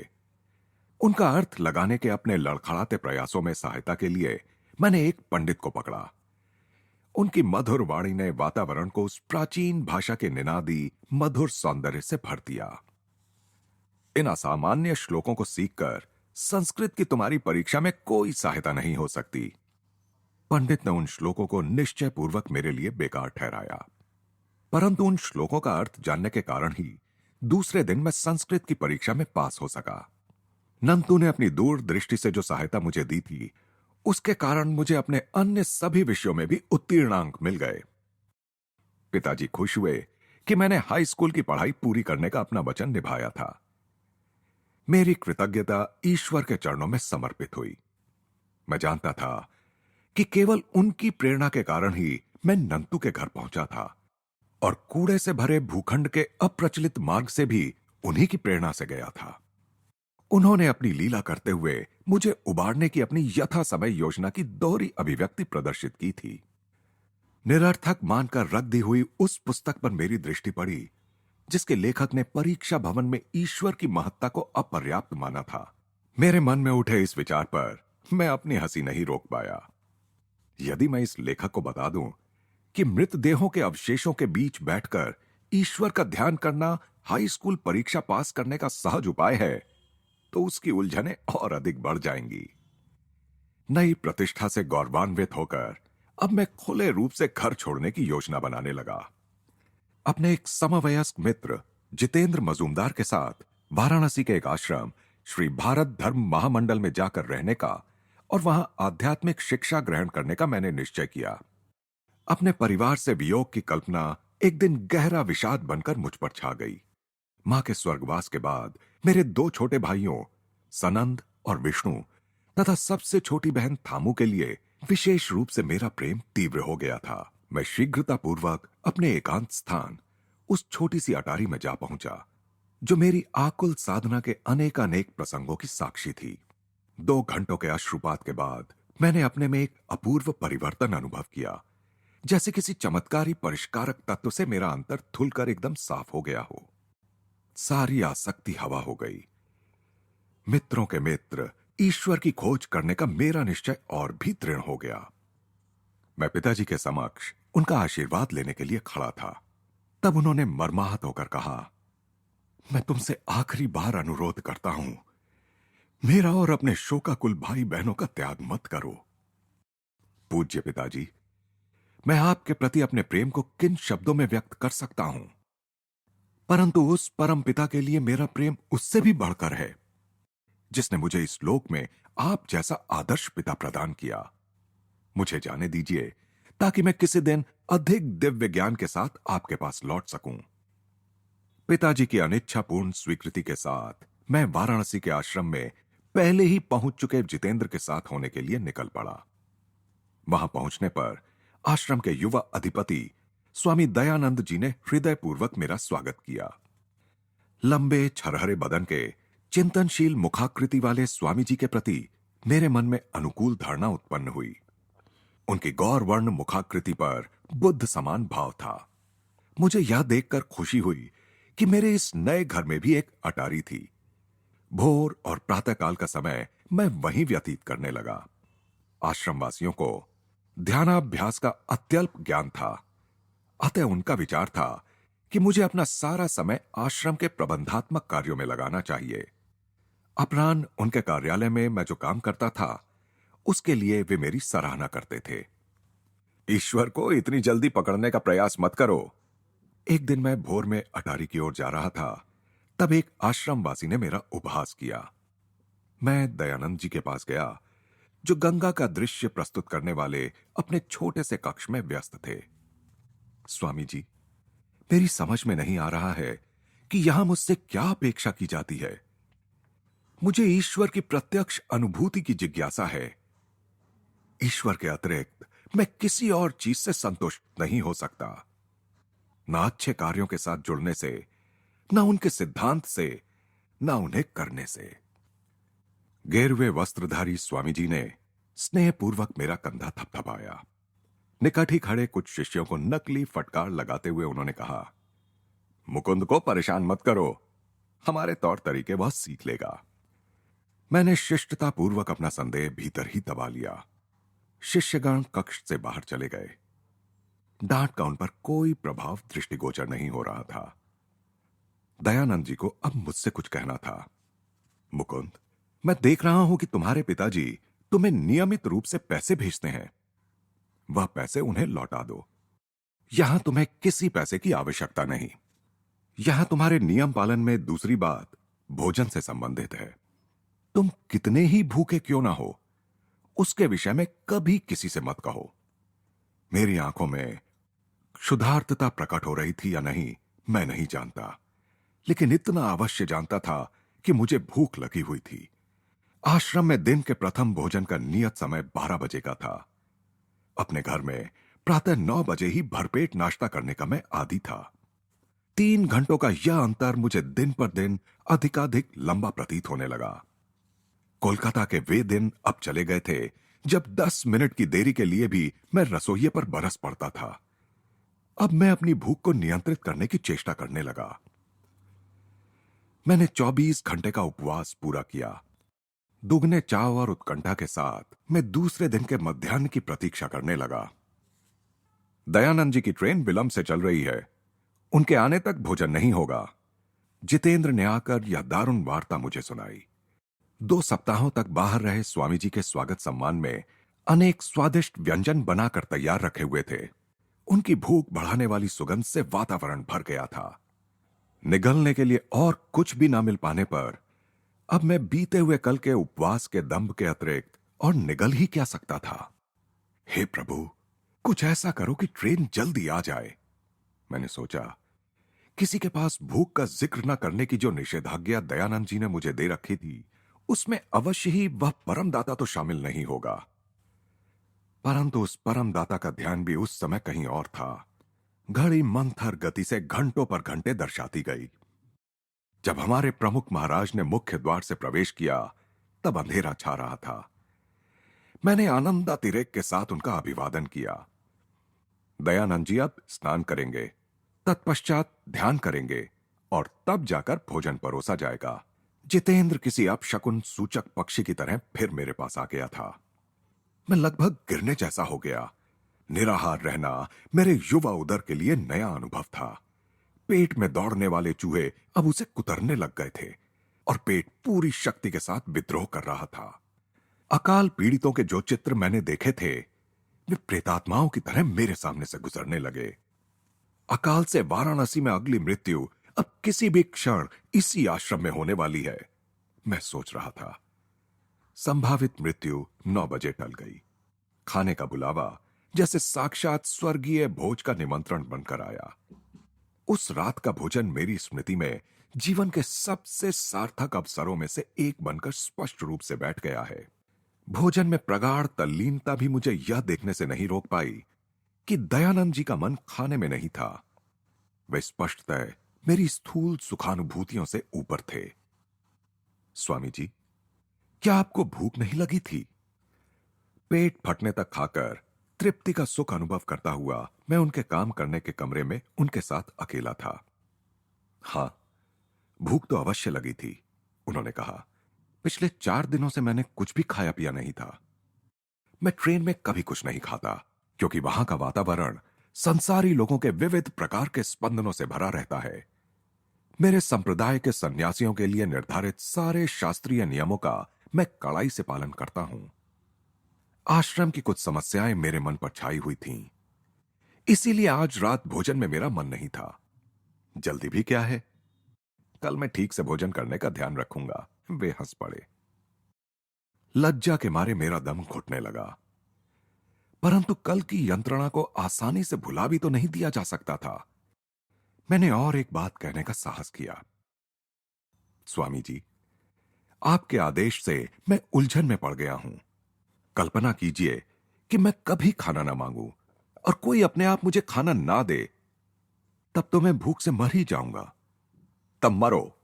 उनका अर्थ लगाने के अपने लड़खड़ाते प्रयासों में सहायता के लिए मैंने एक पंडित को पकड़ा। उनकी मधुर वाणी ने वातावरण को उस प्राचीन भाषा के निनादी मधुर सौंदर्य से भर दिया। इन असामान्य श्लोकों को सीखकर संस्कृत की तुम्हारी परीक्षा में कोई सहायता नहीं हो सकती। पंडित ने उन श्लोकों को निश्चय पूर्वक मेरे लिए बेकार ठहराया, परंतु उन श्लोकों का अर्थ जानने के कारण ही दूसरे दिन मैं संस्कृत की परीक्षा में पास हो सका। नंतु ने अपनी दूरदृष्टि से जो सहायता मुझे दी थी, उसके कारण मुझे अपने अन्य सभी विषयों में भी उत्तीर्णांक मिल गए। पिताजी खुश हुए कि मैंने हाई स्कूल की पढ़ाई पूरी करने का अपना वचन निभाया था। मेरी कृतज्ञता ईश्वर के चरणों में समर्पित हुई। मैं जानता था कि केवल उनकी प्रेरणा के कारण ही मैं नंतु के घर पहुंचा था, और कूड़े से भरे भूखंड के अप्रचलित मार्ग से भी उन्हीं की प्रेरणा से गया था। उन्होंने अपनी लीला करते हुए मुझे उबारने की अपनी यथा समय योजना की दोहरी अभिव्यक्ति प्रदर्शित की थी। निरर्थक मानकर रख दी हुई उस पुस्तक पर मेरी दृष्टि पड़ी जिसके लेखक ने परीक्षा भवन में ईश्वर की महत्ता को अपर्याप्त माना था। मेरे मन में उठे इस विचार पर मैं अपनी हंसी नहीं रोक पाया। यदि मैं इस लेखक को बता दूं कि मृतदेहों के अवशेषों के बीच बैठकर ईश्वर का ध्यान करना हाई स्कूल परीक्षा पास करने का सहज उपाय है, तो उसकी उलझनें और अधिक बढ़ जाएंगी। नई प्रतिष्ठा से गौरवान्वित होकर अब मैं खुले रूप से घर छोड़ने की योजना बनाने लगा। अपने एक समवयस्क मित्र जितेंद्र मजूमदार के साथ वाराणसी के एक आश्रम श्री भारत धर्म महामंडल में जाकर रहने का और वहां आध्यात्मिक शिक्षा ग्रहण करने का मैंने निश्चय किया। अपने परिवार से वियोग की कल्पना एक दिन गहरा विषाद बनकर मुझ पर छा गई। मां के स्वर्गवास के बाद मेरे दो छोटे भाइयों सनंद और विष्णु तथा सबसे छोटी बहन थामू के लिए विशेष रूप से मेरा प्रेम तीव्र हो गया था। मैं शीघ्रतापूर्वक अपने एकांत स्थान उस छोटी सी अटारी में जा पहुंचा, जो मेरी आकुल साधना के अनेकानेक प्रसंगों की साक्षी थी। 2 घंटों के अश्रुपात के बाद मैंने अपने में एक अपूर्व परिवर्तन अनुभव किया, जैसे किसी चमत्कारी परिष्कारक तत्व से मेरा अंतर धुलकर एकदम साफ हो गया हो। सारी आसक्ति हवा हो गई। मित्रों के मित्र ईश्वर की खोज करने का मेरा निश्चय और भी दृढ़ हो गया। मैं पिताजी के समक्ष उनका आशीर्वाद लेने के लिए खड़ा था। तब उन्होंने मर्माहत होकर कहा, मैं तुमसे आखिरी बार अनुरोध करता हूं, मेरा और अपने शोकाकुल भाई बहनों का त्याग मत करो। पूज्य पिताजी, मैं आपके प्रति अपने प्रेम को किन शब्दों में व्यक्त कर सकता हूं, परंतु उस परम पिता के लिए मेरा प्रेम उससे भी बढ़कर है, जिसने मुझे इस लोक में आप जैसा आदर्श पिता प्रदान किया। मुझे जाने दीजिए ताकि मैं किसी दिन अधिक दिव्य ज्ञान के साथ आपके पास लौट सकूं। पिताजी की अनिच्छापूर्ण स्वीकृति के साथ मैं वाराणसी के आश्रम में पहले ही पहुंच चुके जितेंद्र के साथ होने के लिए निकल पड़ा। वहां पहुंचने पर आश्रम के युवा अधिपति स्वामी दयानंद जी ने हृदयपूर्वक मेरा स्वागत किया। लंबे छरहरे बदन के चिंतनशील मुखाकृति वाले स्वामी जी के प्रति मेरे मन में अनुकूल धारणा उत्पन्न हुई। उनकी गौरवर्ण मुखाकृति पर बुद्ध समान भाव था। मुझे यह देखकर खुशी हुई कि मेरे इस नए घर में भी एक अटारी थी। भोर और प्रातःकाल का समय मैं वहीं व्यतीत करने लगा। आश्रमवासियों को ध्यानाभ्यास का अत्यल्प ज्ञान था, अतः उनका विचार था कि मुझे अपना सारा समय आश्रम के प्रबंधात्मक कार्यों में लगाना चाहिए। अपराह्न उनके कार्यालय में मैं जो काम करता था, उसके लिए वे मेरी सराहना करते थे। ईश्वर को इतनी जल्दी पकड़ने का प्रयास मत करो। एक दिन मैं भोर में अटारी की ओर जा रहा था, तब एक आश्रमवासी ने मेरा उपहास किया। मैं दयानंद जी के पास गया, जो गंगा का दृश्य प्रस्तुत करने वाले अपने छोटे से कक्ष में व्यस्त थे। स्वामी जी, मेरी समझ में नहीं आ रहा है कि यहां मुझसे क्या अपेक्षा की जाती है। मुझे ईश्वर की प्रत्यक्ष अनुभूति की जिज्ञासा है। ईश्वर के अतिरिक्त मैं किसी और चीज से संतुष्ट नहीं हो सकता। ना अच्छे कार्यों के साथ जुड़ने से, ना उनके सिद्धांत से, ना उन्हें करने से। गेरुए वस्त्रधारी स्वामी जी ने स्नेहपूर्वक मेरा कंधा थपथपाया। निकट ही खड़े कुछ शिष्यों को नकली फटकार लगाते हुए उन्होंने कहा, मुकुंद को परेशान मत करो, हमारे तौर तरीके वह सीख लेगा। मैंने शिष्टतापूर्वक अपना संदेह भीतर ही दबा लिया। शिष्यगण कक्ष से बाहर चले गए। डांट का उन पर कोई प्रभाव दृष्टिगोचर नहीं हो रहा था। दयानंद जी को अब मुझसे कुछ कहना था। मुकुंद, मैं देख रहा हूं कि तुम्हारे पिताजी तुम्हें नियमित रूप से पैसे भेजते हैं। वह पैसे उन्हें लौटा दो। यहां तुम्हें किसी पैसे की आवश्यकता नहीं। यहां तुम्हारे नियम पालन में दूसरी बात भोजन से संबंधित है। तुम कितने ही भूखे क्यों ना हो, उसके विषय में कभी किसी से मत कहो। मेरी आंखों में क्षुधार्तता प्रकट हो रही थी या नहीं, मैं नहीं जानता, लेकिन इतना अवश्य जानता था कि मुझे भूख लगी हुई थी। आश्रम में दिन के प्रथम भोजन का नियत समय 12 बजे का था। अपने घर में प्रातः 9 बजे ही भरपेट नाश्ता करने का मैं आदी था। 3 घंटों का यह अंतर मुझे दिन पर दिन अधिकाधिक लंबा प्रतीत होने लगा। कोलकाता के वे दिन अब चले गए थे जब 10 मिनट की देरी के लिए भी मैं रसोइये पर बरस पड़ता था। अब मैं अपनी भूख को नियंत्रित करने की चेष्टा करने लगा। मैंने 24 घंटे का उपवास पूरा किया। दुगने चाव और उत्कंठा के साथ मैं दूसरे दिन के मध्याह्न की प्रतीक्षा करने लगा। दयानंद जी की ट्रेन विलंब से चल रही है, उनके आने तक भोजन नहीं होगा। जितेंद्र ने आकर यह दारुण वार्ता मुझे सुनाई। 2 सप्ताहों तक बाहर रहे स्वामी जी के स्वागत सम्मान में अनेक स्वादिष्ट व्यंजन बनाकर तैयार रखे हुए थे। उनकी भूख बढ़ाने वाली सुगंध से वातावरण भर गया था। निगलने के लिए और कुछ भी ना मिल पाने पर अब मैं बीते हुए कल के उपवास के दंभ के अतिरिक्त और निगल ही क्या सकता था। हे प्रभु, कुछ ऐसा करो कि ट्रेन जल्दी आ जाए। मैंने सोचा, किसी के पास भूख का जिक्र न करने की जो निषेधाज्ञा दयानंद जी ने मुझे दे रखी थी, उसमें अवश्य ही वह परमदाता तो शामिल नहीं होगा। परंतु उस परमदाता का ध्यान भी उस समय कहीं और था। घड़ी मंथर गति से घंटों पर घंटे दर्शाती गई। जब हमारे प्रमुख महाराज ने मुख्य द्वार से प्रवेश किया, तब अंधेरा छा रहा था। मैंने आनंदातिरेक के साथ उनका अभिवादन किया। दयानंद जी अब स्नान करेंगे, तत्पश्चात ध्यान करेंगे और तब जाकर भोजन परोसा जाएगा। जितेंद्र किसी अपशकुन सूचक पक्षी की तरह फिर मेरे पास आ गया था। मैं लगभग गिरने जैसा हो गया। निराहार रहना मेरे युवा उदर के लिए नया अनुभव था। पेट में दौड़ने वाले चूहे अब उसे कुतरने लग गए थे और पेट पूरी शक्ति के साथ विद्रोह कर रहा था। अकाल पीड़ितों के जो चित्र मैंने देखे थे, वे प्रेतात्माओं की तरह मेरे सामने से गुजरने लगे। अकाल से वाराणसी में अगली मृत्यु अब किसी भी क्षण इसी आश्रम में होने वाली है, मैं सोच रहा था। संभावित मृत्यु 9 बजे टल गई। खाने का बुलावा जैसे साक्षात स्वर्गीय भोज का निमंत्रण बनकर आया। उस रात का भोजन मेरी स्मृति में जीवन के सबसे सार्थक अवसरों में से एक बनकर स्पष्ट रूप से बैठ गया है। भोजन में प्रगाढ़ तल्लीनता भी मुझे यह देखने से नहीं रोक पाई कि दयानंद जी का मन खाने में नहीं था। वे स्पष्टतः मेरी स्थूल सुखानुभूतियों से ऊपर थे। स्वामी जी, क्या आपको भूख नहीं लगी थी? पेट फटने तक खाकर तृप्ति का सुख अनुभव करता हुआ मैं उनके काम करने के कमरे में उनके साथ अकेला था। हां, भूख तो अवश्य लगी थी, उन्होंने कहा, पिछले 4 दिनों से मैंने कुछ भी खाया पिया नहीं था। मैं ट्रेन में कभी कुछ नहीं खाता, क्योंकि वहां का वातावरण संसारी लोगों के विविध प्रकार के स्पंदनों से भरा रहता है। मेरे संप्रदाय के सन्यासियों के लिए निर्धारित सारे शास्त्रीय नियमों का मैं कड़ाई से पालन करता हूं। आश्रम की कुछ समस्याएं मेरे मन पर छाई हुई थीं, इसीलिए आज रात भोजन में मेरा मन नहीं था। जल्दी भी क्या है, कल मैं ठीक से भोजन करने का ध्यान रखूंगा। वे हंस पड़े। लज्जा के मारे मेरा दम घुटने लगा, परंतु कल की यंत्रणा को आसानी से भुला भी तो नहीं दिया जा सकता था। मैंने और एक बात कहने का साहस किया। स्वामी जी, आपके आदेश से मैं उलझन में पड़ गया हूं। कल्पना कीजिए कि मैं कभी खाना ना मांगू और कोई अपने आप मुझे खाना ना दे, तब तो मैं भूख से मर ही जाऊंगा। तब मरो।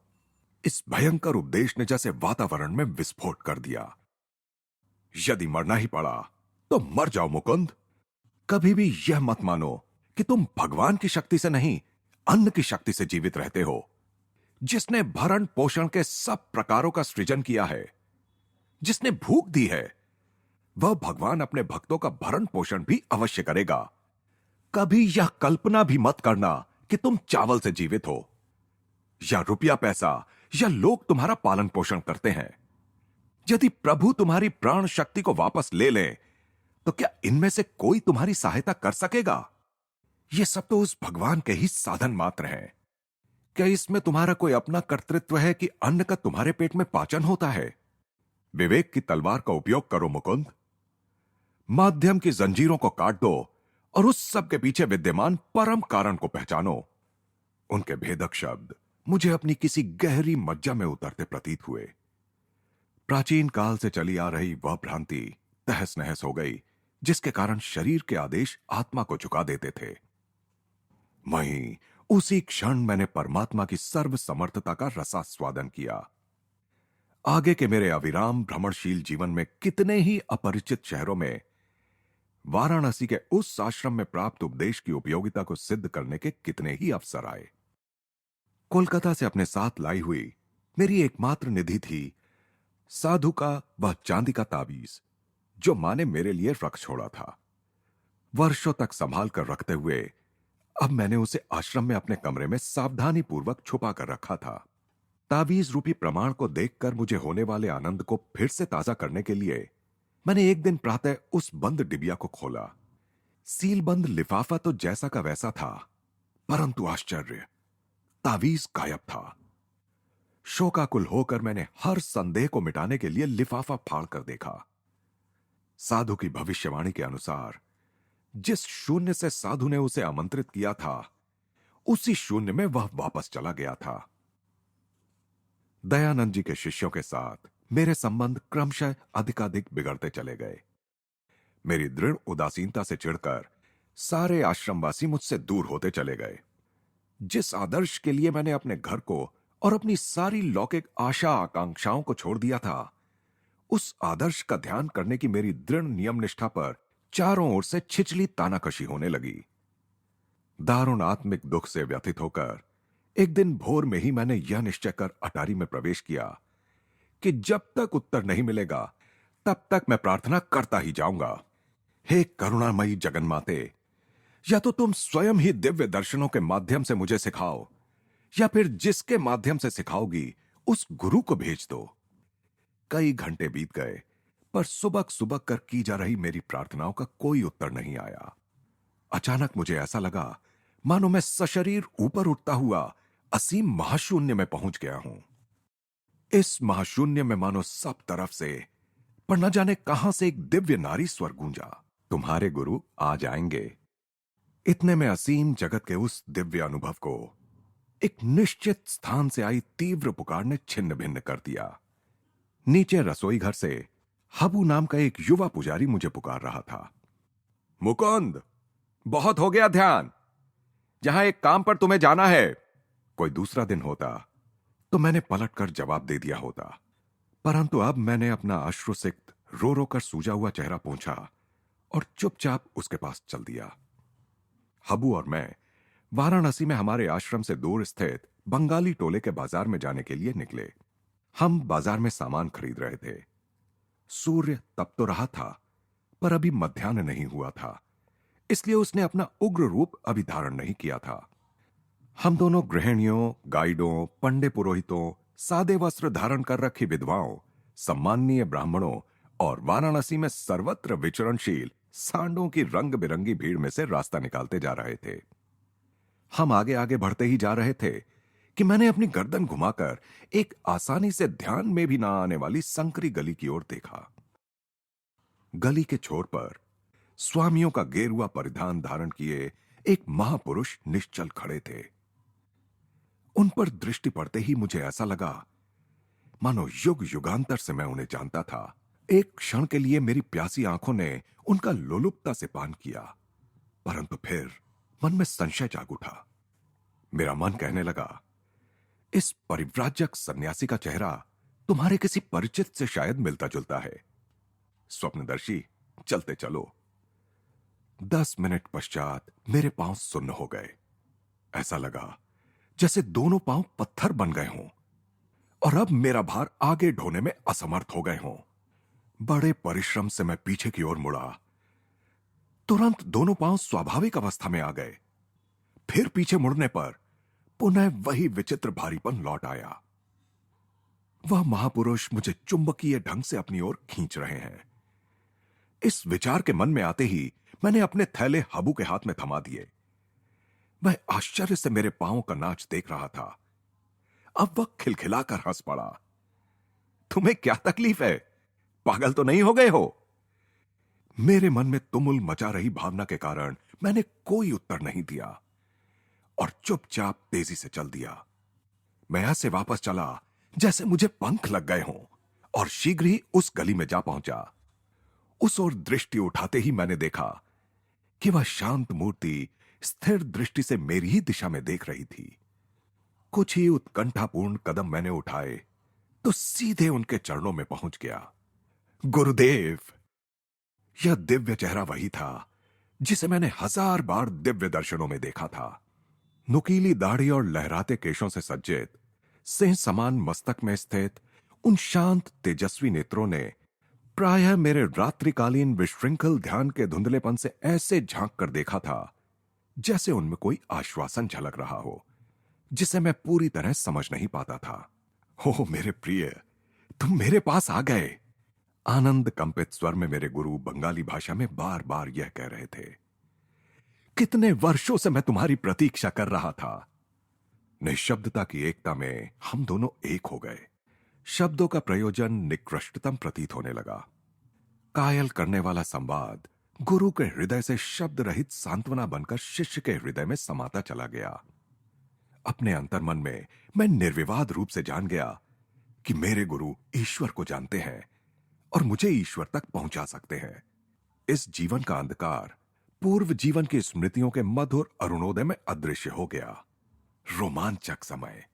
इस भयंकर उपदेश ने जैसे वातावरण में विस्फोट कर दिया। यदि मरना ही पड़ा तो मर जाओ मुकुंद। कभी भी यह मत मानो कि तुम भगवान की शक्ति से नहीं, अन्न की शक्ति से जीवित रहते हो। जिसने भरण पोषण के सब प्रकारों का सृजन किया है, जिसने भूख दी है, वह भगवान अपने भक्तों का भरण पोषण भी अवश्य करेगा। कभी यह कल्पना भी मत करना कि तुम चावल से जीवित हो, या रुपया पैसा या लोग तुम्हारा पालन पोषण करते हैं। यदि प्रभु तुम्हारी प्राण शक्ति को वापस ले लें, तो क्या इनमें से कोई तुम्हारी सहायता कर सकेगा? ये सब तो उस भगवान के ही साधन मात्र हैं। क्या इसमें तुम्हारा कोई अपना कर्तृत्व है कि अन्न का तुम्हारे पेट में पाचन होता है? विवेक की तलवार का उपयोग करो मुकुंद। माध्यम की जंजीरों को काट दो और उस सब के पीछे विद्यमान परम कारण को पहचानो। उनके भेदक शब्द मुझे अपनी किसी गहरी मज्जा में उतरते प्रतीत हुए। प्राचीन काल से चली आ रही वह भ्रांति तहस नहस हो गई, जिसके कारण शरीर के आदेश आत्मा को झुका देते थे। वहीं उसी क्षण मैंने परमात्मा की सर्व समर्थता का रसास्वादन किया। आगे के मेरे अविराम भ्रमणशील जीवन में कितने ही अपरिचित शहरों में वाराणसी के उस आश्रम में प्राप्त उपदेश की उपयोगिता को सिद्ध करने के कितने ही अवसर आए। कोलकाता से अपने साथ लाई हुई मेरी एकमात्र निधि थी साधु का वह चांदी का ताबीज, जो मां ने मेरे लिए रख छोड़ा था। वर्षों तक संभाल कर रखते हुए अब मैंने उसे आश्रम में अपने कमरे में सावधानी पूर्वक छुपा कर रखा था। ताबीज रूपी प्रमाण को देखकर मुझे होने वाले आनंद को फिर से ताजा करने के लिए मैंने एक दिन प्रातः उस बंद डिबिया को खोला। सीलबंद लिफाफा तो जैसा का वैसा था, परंतु आश्चर्य, तावीज गायब था। शोकाकुल होकर मैंने हर संदेह को मिटाने के लिए लिफाफा फाड़कर देखा। साधु की भविष्यवाणी के अनुसार जिस शून्य से साधु ने उसे आमंत्रित किया था, उसी शून्य में वह वापस चला गया था। दयानंद जी के शिष्यों के साथ मेरे संबंध क्रमशः अधिकाधिक बिगड़ते चले गए। मेरी दृढ़ उदासीनता से चिढ़कर सारे आश्रमवासी मुझसे दूर होते चले गए। जिस आदर्श के लिए मैंने अपने घर को और अपनी सारी लौकिक आशा आकांक्षाओं को छोड़ दिया था, उस आदर्श का ध्यान करने की मेरी दृढ़ नियम निष्ठा पर चारों ओर से छिछली तानाकशी होने लगी। दारुण आत्मिक दुख से व्यथित होकर एक दिन भोर में ही मैंने यह निश्चय कर अटारी में प्रवेश किया कि जब तक उत्तर नहीं मिलेगा तब तक मैं प्रार्थना करता ही जाऊंगा। हे करुणामयी जगन्माते, या तो तुम स्वयं ही दिव्य दर्शनों के माध्यम से मुझे सिखाओ, या फिर जिसके माध्यम से सिखाओगी उस गुरु को भेज दो। कई घंटे बीत गए, पर सुबक सुबक कर की जा रही मेरी प्रार्थनाओं का कोई उत्तर नहीं आया। अचानक मुझे ऐसा लगा मानो मैं सशरीर ऊपर उठता हुआ असीम महाशून्य में पहुंच गया हूं। इस महाशून्य में मानो सब तरफ से, पर न जाने कहां से एक दिव्य नारी स्वर गूंजा, तुम्हारे गुरु आ जाएंगे। इतने में असीम जगत के उस दिव्य अनुभव को एक निश्चित स्थान से आई तीव्र पुकार ने छिन्न भिन्न कर दिया। नीचे रसोई घर से हबू नाम का एक युवा पुजारी मुझे पुकार रहा था। मुकुंद, बहुत हो गया ध्यान, जहां एक काम पर तुम्हें जाना है। कोई दूसरा दिन होता तो मैंने पलटकर जवाब दे दिया होता, परंतु अब मैंने अपना अश्रुसिक्त रो रो कर सूजा हुआ चेहरा पोंछा और चुपचाप उसके पास चल दिया। हबू और मैं वाराणसी में हमारे आश्रम से दूर स्थित बंगाली टोले के बाजार में जाने के लिए निकले। हम बाजार में सामान खरीद रहे थे। सूर्य तप तो रहा था, पर अभी मध्याह्न नहीं हुआ था, इसलिए उसने अपना उग्र रूप अभी धारण नहीं किया था। हम दोनों गृहिणियों, गाइडों, पंडे पुरोहितों, सादे वस्त्र धारण कर रखी विधवाओं, सम्माननीय ब्राह्मणों और वाराणसी में सर्वत्र विचरणशील सांडों की रंग बिरंगी भीड़ में से रास्ता निकालते जा रहे थे। हम आगे आगे बढ़ते ही जा रहे थे कि मैंने अपनी गर्दन घुमाकर एक आसानी से ध्यान में भी ना आने वाली संकरी गली की ओर देखा। गली के छोर पर स्वामियों का गेरुआ परिधान धारण किए एक महापुरुष निश्चल खड़े थे। उन पर दृष्टि पड़ते ही मुझे ऐसा लगा मानो युग युगांतर से मैं उन्हें जानता था। एक क्षण के लिए मेरी प्यासी आंखों ने उनका लोलुपता से पान किया, परंतु फिर मन में संशय जाग उठा। मेरा मन कहने लगा, इस परिव्राजक सन्यासी का चेहरा तुम्हारे किसी परिचित से शायद मिलता जुलता है। स्वप्नदर्शी, चलते चलो। 10 मिनट पश्चात मेरे पांव सुन्न हो गए। ऐसा लगा जैसे दोनों पांव पत्थर बन गए हों और अब मेरा भार आगे ढोने में असमर्थ हो गए हों। बड़े परिश्रम से मैं पीछे की ओर मुड़ा। तुरंत दोनों पांव स्वाभाविक अवस्था में आ गए। फिर पीछे मुड़ने पर पुनः वही विचित्र भारीपन लौट आया। वह महापुरुष मुझे चुंबकीय ढंग से अपनी ओर खींच रहे हैं। इस विचार के मन में आते ही मैंने अपने थैले हाबू के हाथ में थमा दिए। वह आश्चर्य से मेरे पांवों का नाच देख रहा था। अब वह खिलखिलाकर हंस पड़ा। तुम्हें क्या तकलीफ है? पागल तो नहीं हो गए हो? मेरे मन में तुमुल मचा रही भावना के कारण मैंने कोई उत्तर नहीं दिया और चुपचाप तेजी से चल दिया। मैं ऐसे वापस चला जैसे मुझे पंख लग गए हों और शीघ्र ही उस गली में जा पहुंचा। उस ओर दृष्टि उठाते ही मैंने देखा कि वह शांत मूर्ति स्थिर दृष्टि से मेरी ही दिशा में देख रही थी। कुछ ही उत्कंठापूर्ण कदम मैंने उठाए तो सीधे उनके चरणों में पहुंच गया। गुरुदेव! यह दिव्य चेहरा वही था जिसे मैंने 1000 बार दिव्य दर्शनों में देखा था। नुकीली दाढ़ी और लहराते केशों से सज्जित, सिंह समान मस्तक में स्थित उन शांत तेजस्वी नेत्रों ने प्रायः मेरे रात्रिकालीन विशृंखल ध्यान के धुंधलेपन से ऐसे झांक कर देखा था जैसे उनमें कोई आश्वासन झलक रहा हो जिसे मैं पूरी तरह समझ नहीं पाता था। हो मेरे प्रिय, तुम मेरे पास आ गए। आनंद कंपित स्वर में मेरे गुरु बंगाली भाषा में बार बार यह कह रहे थे। कितने वर्षों से मैं तुम्हारी प्रतीक्षा कर रहा था। निःशब्दता की एकता में हम दोनों एक हो गए। शब्दों का प्रयोजन निकृष्टतम प्रतीत होने लगा। कायल करने वाला संवाद गुरु के हृदय से शब्द रहित सांत्वना बनकर शिष्य के हृदय में समाता चला गया। अपने अंतर्मन में मैं निर्विवाद रूप से जान गया कि मेरे गुरु ईश्वर को जानते हैं और मुझे ईश्वर तक पहुंचा सकते हैं। इस जीवन का अंधकार पूर्व जीवन की स्मृतियों के मधुर अरुणोदय में अदृश्य हो गया। रोमांचक समय,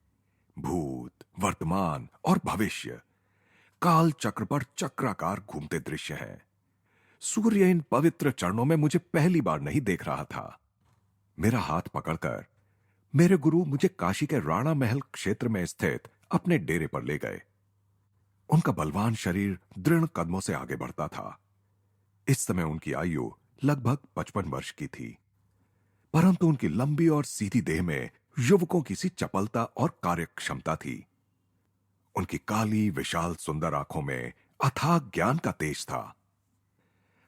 भूत, वर्तमान और भविष्य काल चक्र पर चक्राकार घूमते दृश्य हैं। सूर्य इन पवित्र चरणों में मुझे पहली बार नहीं देख रहा था। मेरा हाथ पकड़कर मेरे गुरु मुझे काशी के राणा महल क्षेत्र में स्थित अपने डेरे पर ले गए। उनका बलवान शरीर दृढ़ कदमों से आगे बढ़ता था। इस समय उनकी आयु लगभग 55 वर्ष की थी, परंतु उनकी लंबी और सीधी देह में युवकों की सी चपलता और कार्यक्षमता थी। उनकी काली विशाल सुंदर आंखों में अथाह ज्ञान का तेज था।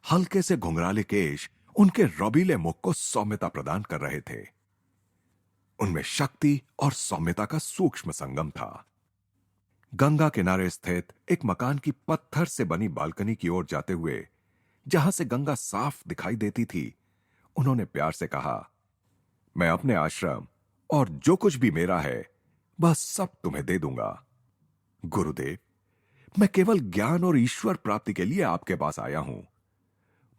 हल्के से घुंघराले केश उनके रौबीले मुख को सौम्यता प्रदान कर रहे थे। उनमें शक्ति और सौम्यता का सूक्ष्म संगम था। गंगा किनारे स्थित एक मकान की पत्थर से बनी बालकनी की ओर जाते हुए, जहां से गंगा साफ दिखाई देती थी, उन्होंने प्यार से कहा, मैं अपने आश्रम और जो कुछ भी मेरा है वह सब तुम्हें दे दूंगा। गुरुदेव, मैं केवल ज्ञान और ईश्वर प्राप्ति के लिए आपके पास आया हूं।